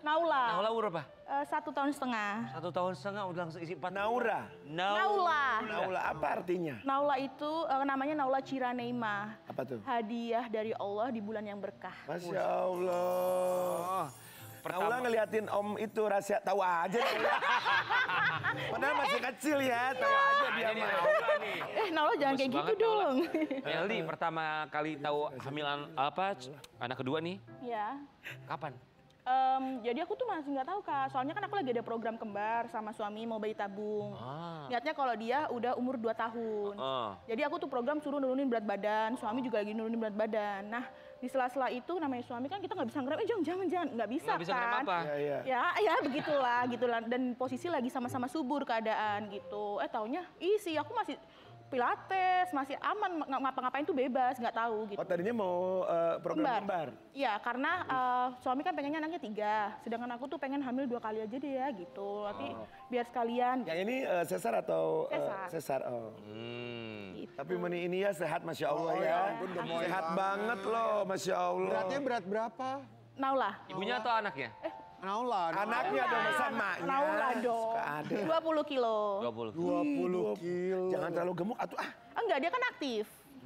Naula. Naula umur berapa? 1 tahun setengah. 1 tahun setengah udah langsung isi 4. Naura. Naula. Naula apa artinya? Naula itu namanya Naula Ciraneima. Apa tuh? Hadiah dari Allah di bulan yang berkah. Masya Allah. Naula ngeliatin om itu rahasia, tahu aja. Naula. Padahal masih kecil ya, tahu aja dia Ini mah. Naula nih. Naula jangan Bagus kayak gitu banget, Naula. dong. Meldi pertama kali tahu hamilan apa anak kedua nih Ya. kapan? Jadi aku tuh masih nggak tahu Kak, soalnya kan aku lagi ada program kembar sama suami mau bayi tabung. Ah. Niatnya kalau dia udah umur 2 tahun. Oh. Jadi aku tuh program suruh nurunin berat badan, suami juga lagi nurunin berat badan. Nah di sela-sela itu namanya suami kan kita nggak bisa ngerem, jangan, nggak bisa Nggak bisa kan. ngerem apa? Iya, iya. Ya begitulah. Dan posisi lagi sama-sama subur keadaan gitu. Taunya, sih aku masih pilates, masih aman, ngapa-ngapain tuh bebas, nggak tahu gitu. Oh tadinya mau program kembar. Iya, karena suami kan pengennya anaknya 3, sedangkan aku tuh pengen hamil 2 kali aja deh ya gitu. Tapi biar sekalian. Yang ini sesar atau Sesar. sesar? Oh. Gitu. Tapi Meni ini ya sehat Masya Allah Oh, ya. ya ampun, gemoy Sehat banget. banget loh Masya Allah. Beratnya berat berapa? Naula. Ibunya atau anaknya? Naula. Anaknya dong masa emaknya. Naula dong. Suka ada. 20 kilo. 20. 20 kilo. Jangan terlalu gemuk atuh ah. Enggak, dia kan aktif.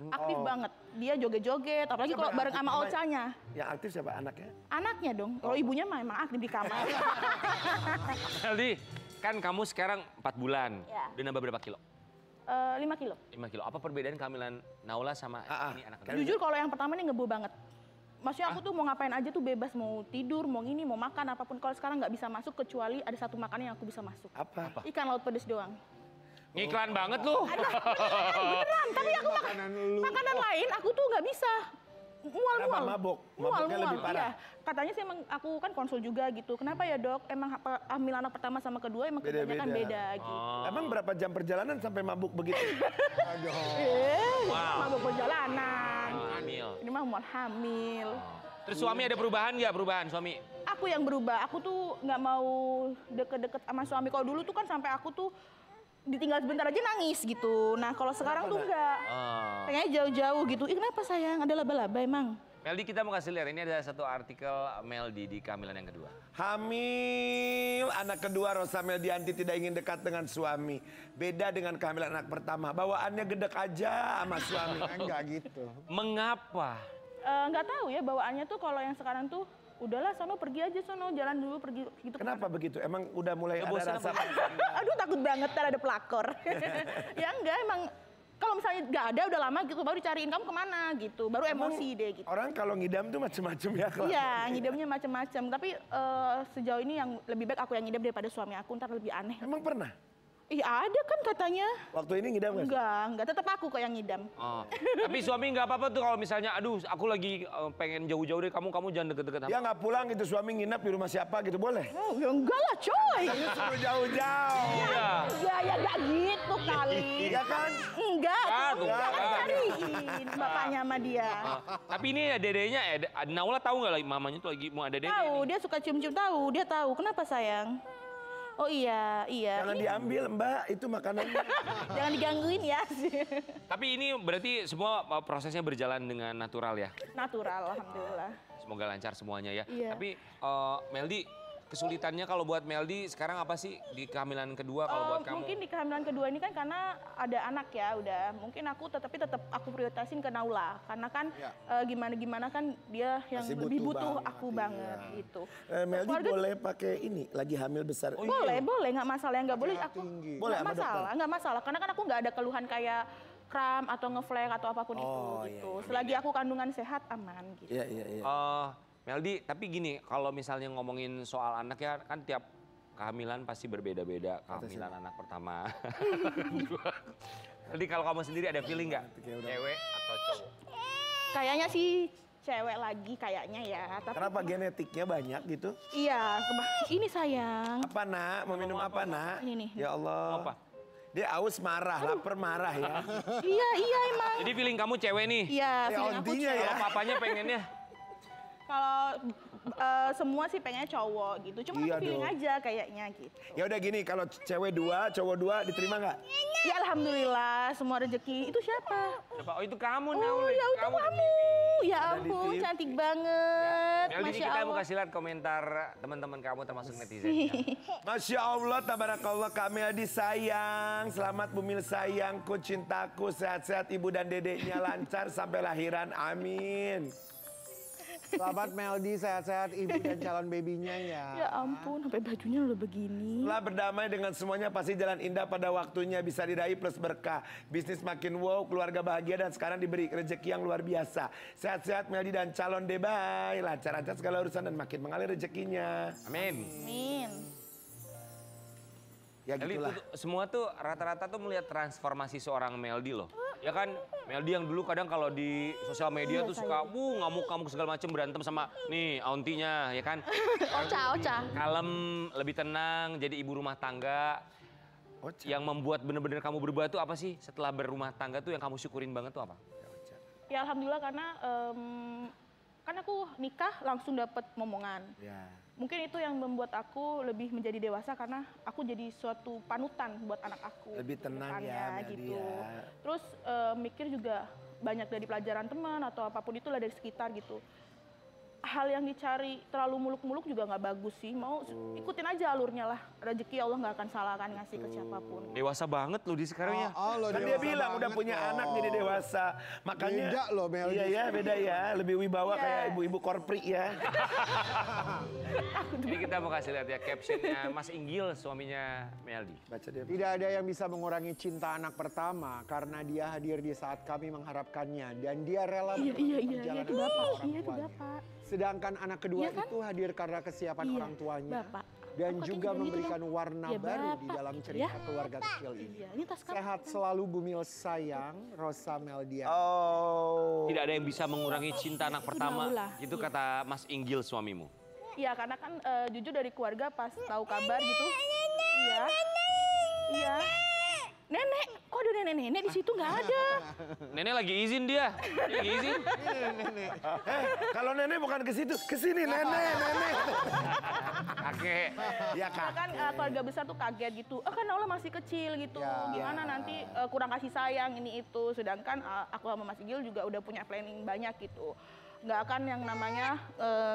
Aktif banget. Dia joget-joget, apalagi kalau Siapa bareng aktif? sama Namanya? Olcanya. Yang aktif siapa anaknya? Anaknya dong. Kalau ibunya mah emang aktif di kamar. Meldi, kan kamu sekarang 4 bulan. Ya. Udah nambah berapa kilo? 5 kilo. 5 kilo. Apa perbedaan kehamilan Naula sama ini anak kedua? Jujur kalau yang pertama nih ngebul banget. Maksudnya aku tuh mau ngapain aja tuh bebas, mau tidur, mau ini, mau makan, apapun. Kalau sekarang nggak bisa masuk kecuali ada satu makanan yang aku bisa masuk. Apa? Ikan laut pedas doang. Ngiklan banget lu. Beneran, tapi aku makanan lain aku tuh nggak bisa. Mual. Kenapa mabuk? Mabuknya lebih parah? Iya. Katanya sih emang aku kan konsul juga gitu. Kenapa ya dok? Emang hamil anak pertama sama kedua emang kebanyakan beda gitu. Emang berapa jam perjalanan sampai mabuk begitu? Mabuk perjalanan. Hamil. Ini mah mual hamil. Terus suami ada perubahan nggak? Perubahan suami? Aku yang berubah. Aku tuh nggak mau deket-deket sama suami. Kalau dulu tuh kan sampai aku tuh ditinggal sebentar aja nangis gitu. Nah kalau sekarang tuh enggak. Pengennya jauh-jauh gitu. Ih kenapa sayang? Ada laba-laba emang? Meldi, kita mau kasih lihat, ini ada satu artikel Meldi di kehamilan yang kedua. Hamil anak kedua, Rosa Meldianti tidak ingin dekat dengan suami. Beda dengan kehamilan anak pertama. Bawaannya gedek aja sama suami. Enggak gitu. Mengapa? Nggak tahu ya bawaannya tuh kalau yang sekarang tuh udahlah sono pergi aja sono jalan dulu pergi gitu. Kenapa begitu? Emang udah mulai ada bosan rasa... Aduh takut banget ntar ada pelakor. Ya enggak emang kalau misalnya nggak ada udah lama gitu baru dicariin kamu kemana gitu baru emosi deh gitu. Orang kalau ngidam tuh macem-macem ya. Iya ngidamnya macam-macam tapi sejauh ini yang lebih baik aku yang ngidam daripada suami aku ntar lebih aneh. Emang pernah? Ih ada kan katanya. Waktu ini ngidam nggak sih? Enggak tetap aku kok yang ngidam. Tapi suami nggak apa-apa tuh kalau misalnya, aduh aku lagi pengen jauh-jauh dari kamu jangan deket-deket. Ya nggak pulang gitu, suami nginap di rumah siapa gitu, boleh? Oh, ya enggak lah coy. Ini suruh jauh-jauh. Iya. Enggak ya enggak gitu kali. Iya kan? Enggak, tuh, enggak kan enggak. cariin bapaknya sama dia. Tapi ini dedenya, Naula tahu nggak lagi mamanya tuh lagi mau ada dede? Tahu, dia suka cium-cium tahu, dia tahu. Kenapa sayang? Oh iya. Jangan diambil Mbak, itu makanannya. Jangan digangguin ya. Tapi ini berarti semua prosesnya berjalan dengan natural ya? Natural, alhamdulillah. Semoga lancar semuanya ya. Iya. Tapi Meldi, kesulitannya kalau buat Meldi sekarang apa sih di kehamilan kedua kalau buat kamu? Mungkin di kehamilan kedua ini kan karena ada anak ya udah. Mungkin aku tetap aku prioritasin ke Naula. Karena kan gimana-gimana kan dia yang Masih lebih butuh butuh banget, aku banget gitu. Meldi Keluarga- boleh pakai ini, lagi hamil besar. Boleh, nggak masalah. Yang nggak boleh aku tinggi. Boleh nggak sama dokter? nggak masalah. Karena kan aku nggak ada keluhan kayak kram atau ngeflek atau apapun itu gitu. Selagi aku kandungan sehat aman gitu. Iya. Meldi, tapi gini, kalau misalnya ngomongin soal anak ya, kan tiap kehamilan pasti berbeda-beda. Kehamilan anak pertama. Meldi, kalau kamu sendiri ada feeling nggak? Cewek atau cowok? Kayaknya sih cewek lagi kayaknya ya. Tapi Kenapa genetiknya banyak gitu? iya, ini sayang. Apa nak? Mau minum apa nak? Ini nih. Ya Allah. Apa? Dia aus marah, lapar marah ya. Iya emang. Jadi feeling kamu cewek nih? Iya, Ya feeling aku ontinya cewek. ya. Kalau papanya pengennya? Kalau semua sih pengennya cowok gitu. Cuma Iya aku feeling dong. aja kayaknya gitu. Ya udah gini, kalau cewek dua, cowok dua, diterima nggak? Ya alhamdulillah semua rezeki. Itu siapa? Oh itu kamu, Oh Naula. ya itu kamu. Ya Ada di ampun TV. cantik banget. Meldi, Masya kita mau Allah. kasih lihat komentar teman-teman kamu termasuk netizen. Masya Allah, tabarakallah, kami Adi sayang. Selamat Bumil sayangku, cintaku, sehat-sehat ibu dan dedeknya lancar sampai lahiran, amin. Selamat Meldi, sehat-sehat ibu dan calon babynya ya. Ya ampun, sampai bajunya udah begini. Setelah berdamai dengan semuanya pasti jalan indah pada waktunya, bisa diraih plus berkah. Bisnis makin wow, keluarga bahagia dan sekarang diberi rezeki yang luar biasa. Sehat-sehat Meldi dan calon debay, lancar-lancar segala urusan dan makin mengalir rezekinya. Amin. Amin. Ya Meldi, gitulah. semua tuh rata-rata tuh melihat transformasi seorang Meldi loh. Ya kan, Meldi yang dulu kadang kalau di sosial media tuh suka ngamuk-ngamuk segala macam, berantem sama nih auntinya, ya kan. Oca. Kalem, lebih tenang, jadi ibu rumah tangga. Yang membuat bener-bener kamu berubah tuh apa sih? Setelah berumah tangga tuh yang kamu syukurin banget tuh apa? Ya alhamdulillah karena kan aku nikah langsung dapat momongan. Ya. Mungkin itu yang membuat aku lebih menjadi dewasa karena aku jadi suatu panutan buat anak aku. Lebih tenang kedepannya, ya, Meldi gitu. ya. Terus mikir juga banyak dari pelajaran teman atau apapun itulah dari sekitar gitu. Hal yang dicari terlalu muluk-muluk juga nggak bagus sih. Mau ikutin aja alurnya lah. Rezeki Allah nggak akan salah kan ngasih ke siapapun. Dewasa banget loh di sekarang ya. lo Kan dia dewasa bilang udah banget punya loh. anak jadi dewasa. Makanya Beda loh, Meldi. Iya ya, beda ya. Lebih wibawa Iya. kayak ibu-ibu korpri ya. Jadi kita mau kasih lihat ya captionnya Mas Inggil, suaminya Meldi. Baca dia. Tidak ada yang bisa mengurangi cinta anak pertama karena dia hadir di saat kami mengharapkannya dan dia rela Iya perjalanan itu bapak. orang Iya itu tuanya. bapak. Sedangkan anak kedua Iya kan? itu hadir karena kesiapan Iya, orang tuanya. Bapak. dan Aku juga katanya gitu memberikan dong. warna Ya, baru di Bapak. dalam Gitu cerita ya. keluarga kecil ini. Iya, ini tas kamu. Sehat selalu Bumil sayang, Rosa Meldia. Oh. Tidak ada yang bisa mengurangi cinta anak pertama. Naula. Itu kata Mas Inggil suamimu. Iya, karena kan jujur dari keluarga pas tahu kabar gitu. Iya. Iya. Nenek, kok ada nenek-nenek di situ nggak ada? Nenek lagi izin dia. Dia lagi izin. Kalau nenek bukan ke situ, ke sini nenek. Kakek. Ya Karena kak. kan keluarga besar tuh kaget gitu. Kan Naula masih kecil gitu. Ya. Gimana nanti kurang kasih sayang ini itu. Sedangkan aku sama Mas Igil juga udah punya planning banyak gitu. Nggak akan yang namanya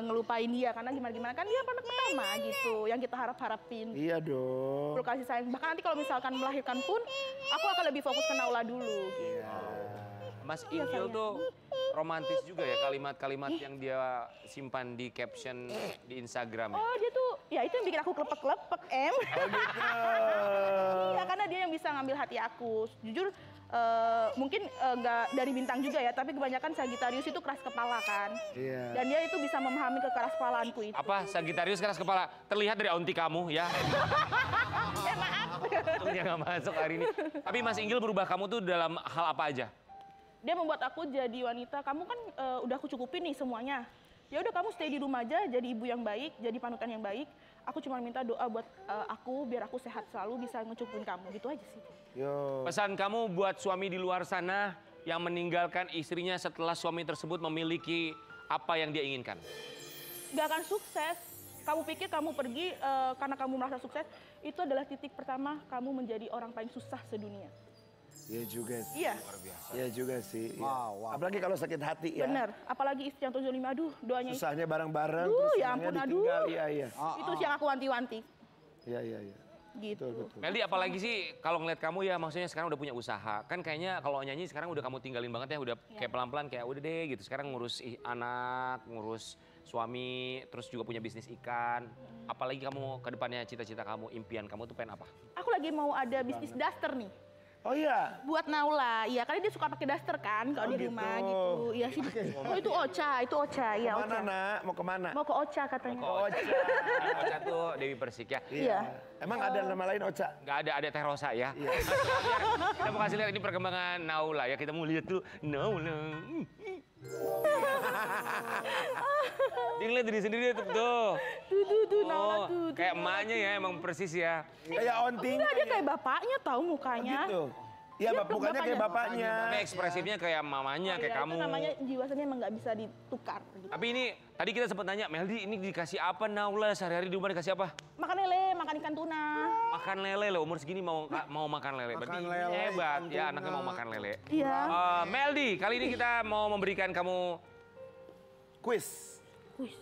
ngelupain dia karena gimana kan dia anak pertama gitu yang kita harapin. Iya dong. Perlu kasih sayang. Bahkan nanti kalau misalkan melahirkan pun aku akan lebih fokus ke Naula dulu gitu. Mas Iya, Inggil sayang. tuh romantis juga ya kalimat-kalimat yang dia simpan di caption di Instagram. Oh dia tuh, ya itu yang bikin aku klepek-klepek, Iya, karena dia yang bisa ngambil hati aku. Jujur, mungkin nggak dari bintang juga ya, tapi kebanyakan Sagittarius itu keras kepala kan. Iya. Dan dia itu bisa memahami kekeras kepalaanku itu. Apa Sagittarius keras kepala? Terlihat dari onti kamu ya. Ya maaf. Untungnya nggak masuk hari ini. Tapi Mas Inggil berubah kamu tuh dalam hal apa aja? Dia membuat aku jadi wanita, kamu kan udah aku cukupin nih semuanya. Ya udah kamu stay di rumah aja, jadi ibu yang baik, jadi panutan yang baik. Aku cuma minta doa buat aku, biar aku sehat selalu, bisa ngecukupin kamu. Gitu aja sih. Yo. Pesan kamu buat suami di luar sana yang meninggalkan istrinya setelah suami tersebut memiliki apa yang dia inginkan. Gak akan sukses. Kamu pikir kamu pergi karena kamu merasa sukses, itu adalah titik pertama kamu menjadi orang paling susah sedunia. Iya juga sih. Iya, Iya juga sih. Iya. Wow. Apalagi kalau sakit hati ya. bener. Apalagi istri yang zolim, aduh doanya itu. Susahnya bareng-bareng. Aduh, terus ya senangnya ampun, ditinggal. aduh. Iya, iya. Itu sih yang aku wanti-wanti. Iya, iya, iya. Gitu. Betul, betul. Meldi apalagi sih kalau ngeliat kamu ya maksudnya sekarang udah punya usaha. Kan kayaknya kalau nyanyi sekarang udah kamu tinggalin banget ya. Udah kayak pelan-pelan kayak udah deh gitu. Sekarang ngurus anak, ngurus suami, terus juga punya bisnis ikan. Apalagi kamu ke depannya cita-cita kamu, impian kamu tuh pengen apa? Aku lagi mau ada bisnis daster nih. Oh iya. Buat Naula, iya karena dia suka pakai daster kan kalau di rumah gitu. Iya sih. Oh itu Ocha, iya Kemana Ocha. nak? Mau kemana? Mau ke Ocha katanya. Ocha. Ocha tuh Dewi Persik ya. Iya. Emang ada nama lain Ocha? Nggak ada Teh Rosa ya. Iya. Kita mau kasih lihat ini perkembangan Naula ya. Kita mau lihat tuh Naula. Dia ngeliat diri sendiri tuh. Tuh Naula tuh. Kayak emaknya ya emang persis ya. Kayak onting. Enggak, dia kayak bapaknya tahu mukanya. Gitu. Iya, Dia bukannya kayak bapaknya. Tapi ekspresifnya kayak mamanya, kayak Iya, kamu. Itu namanya jiwasranya emang nggak bisa ditukar. Gitu. Tapi ini tadi kita sempat nanya, Meldi ini dikasih apa Naula sehari-hari di rumah dikasih apa? Makan lele, makan ikan tuna. Makan lele loh, umur segini mau makan lele. Berarti Makan ini lele, hebat ikan ya tuna. anaknya mau makan lele. Iya. Meldi, kali ini kita mau memberikan kamu Quiz. Wih,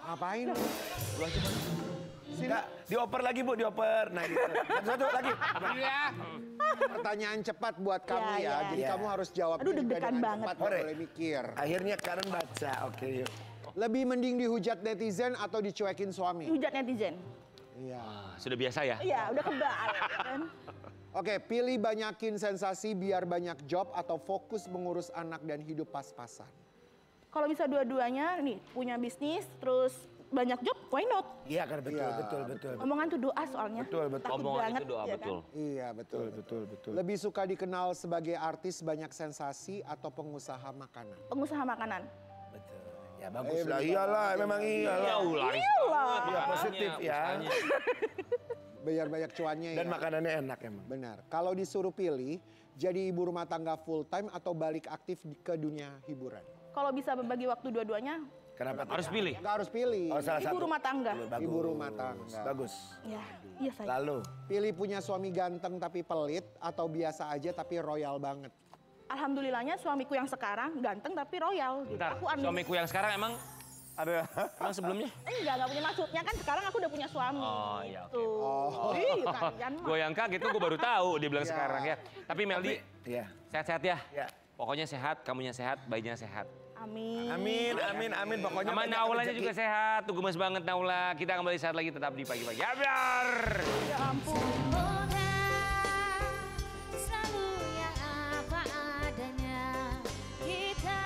Ngapain? Enggak, dioper lagi Bu, dioper. Nah gitu. Satu lagi. Pertanyaan cepat buat kamu Ya, ya. ya. Jadi Ya. kamu harus jawab Aduh, juga deg-degan dengan banget. cepat, nggak Hore. boleh mikir. Akhirnya Karen baca. Oke, yuk. Lebih mending dihujat netizen atau dicuekin suami? hujat netizen. Iya. sudah biasa ya. Iya, udah kebal. Kan? Oke, pilih banyakin sensasi biar banyak job atau fokus mengurus anak dan hidup pas-pasan. Kalau bisa dua-duanya, nih punya bisnis, terus banyak job, why not? Iya kan betul, Iya, betul, betul. Omongan tuh doa soalnya. Betul, betul. Takut Omongan banget, itu doa ya kan? betul. Iya, betul. Betul, betul. Lebih suka dikenal sebagai artis banyak sensasi atau pengusaha makanan? Pengusaha makanan. Betul. Ya bagus lah, iyalah, memang iyalah. Iya, laris Iyalah. banget Iya, makanannya, positif ya. usahanya. Biar banyak cuannya Dan ya. makanannya enak emang. Benar. Kalau disuruh pilih, jadi ibu rumah tangga full time atau balik aktif ke dunia hiburan? Kalau bisa berbagi waktu dua-duanya, Kenapa? Harus pilih. Nggak harus pilih. Oh, salah ibu satu. rumah tangga. Bagus. Ibu rumah tangga. Bagus. Ya, iya saya. Lalu, Pilih punya suami ganteng tapi pelit atau biasa aja tapi royal banget? Alhamdulillahnya suamiku yang sekarang ganteng tapi royal. Gitu. Bentar, Aku suamiku yang sekarang emang emang sebelumnya? Enggak punya maksudnya kan sekarang aku udah punya suami. Oh, iya, oke. Tuh. Oh. Ih, kalian mah. Gue yang kaget tuh gue baru tahu dia bilang Ya. sekarang ya. Tapi Meldi, ya. sehat-sehat ya. Ya. Pokoknya sehat, kamunya sehat, bayinya sehat. Amin. Amin, amin, amin. Pokoknya Sama banyak Naulanya rezeki. juga sehat, tuh gemes banget Naula. Kita kembali saat lagi tetap di pagi-pagi. Ya biar. Ya ampun. Semoga selalu yang apa adanya kita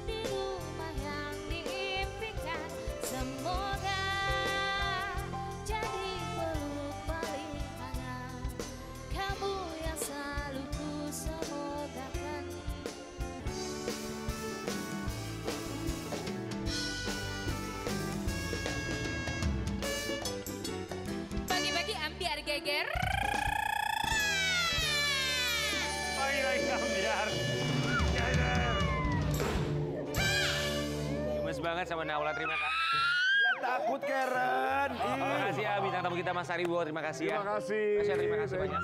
di rumah yang diimpikan. Semoga geger. Lagi Ambiar. Gemes banget sama Naula, terima kasih. Dia takut Karen. Terima kasih ya bintang tamu kita Mas Aribo, terima kasih ya. Terima kasih. Tasya, terima kasih banyak.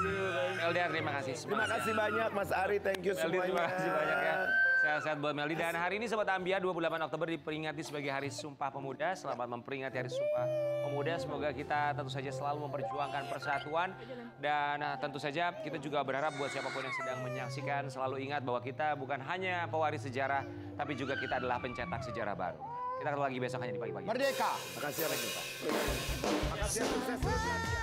Eldar, terima kasih Terima semuanya. kasih banyak Mas Ari, thank you Meldi, semuanya. terima kasih banyak ya. Sehat-sehat buat Meldi. Dan hari ini Sobat Ambiar 28 Oktober diperingati sebagai Hari Sumpah Pemuda. Selamat memperingati Hari Sumpah Pemuda. Semoga kita tentu saja selalu memperjuangkan persatuan. Dan tentu saja kita juga berharap buat siapapun yang sedang menyaksikan selalu ingat bahwa kita bukan hanya pewaris sejarah, tapi juga kita adalah pencetak sejarah baru. Kita ketemu lagi besok hanya di pagi-pagi. Merdeka. Makasih ya, Pak. Makasih ya, sukses.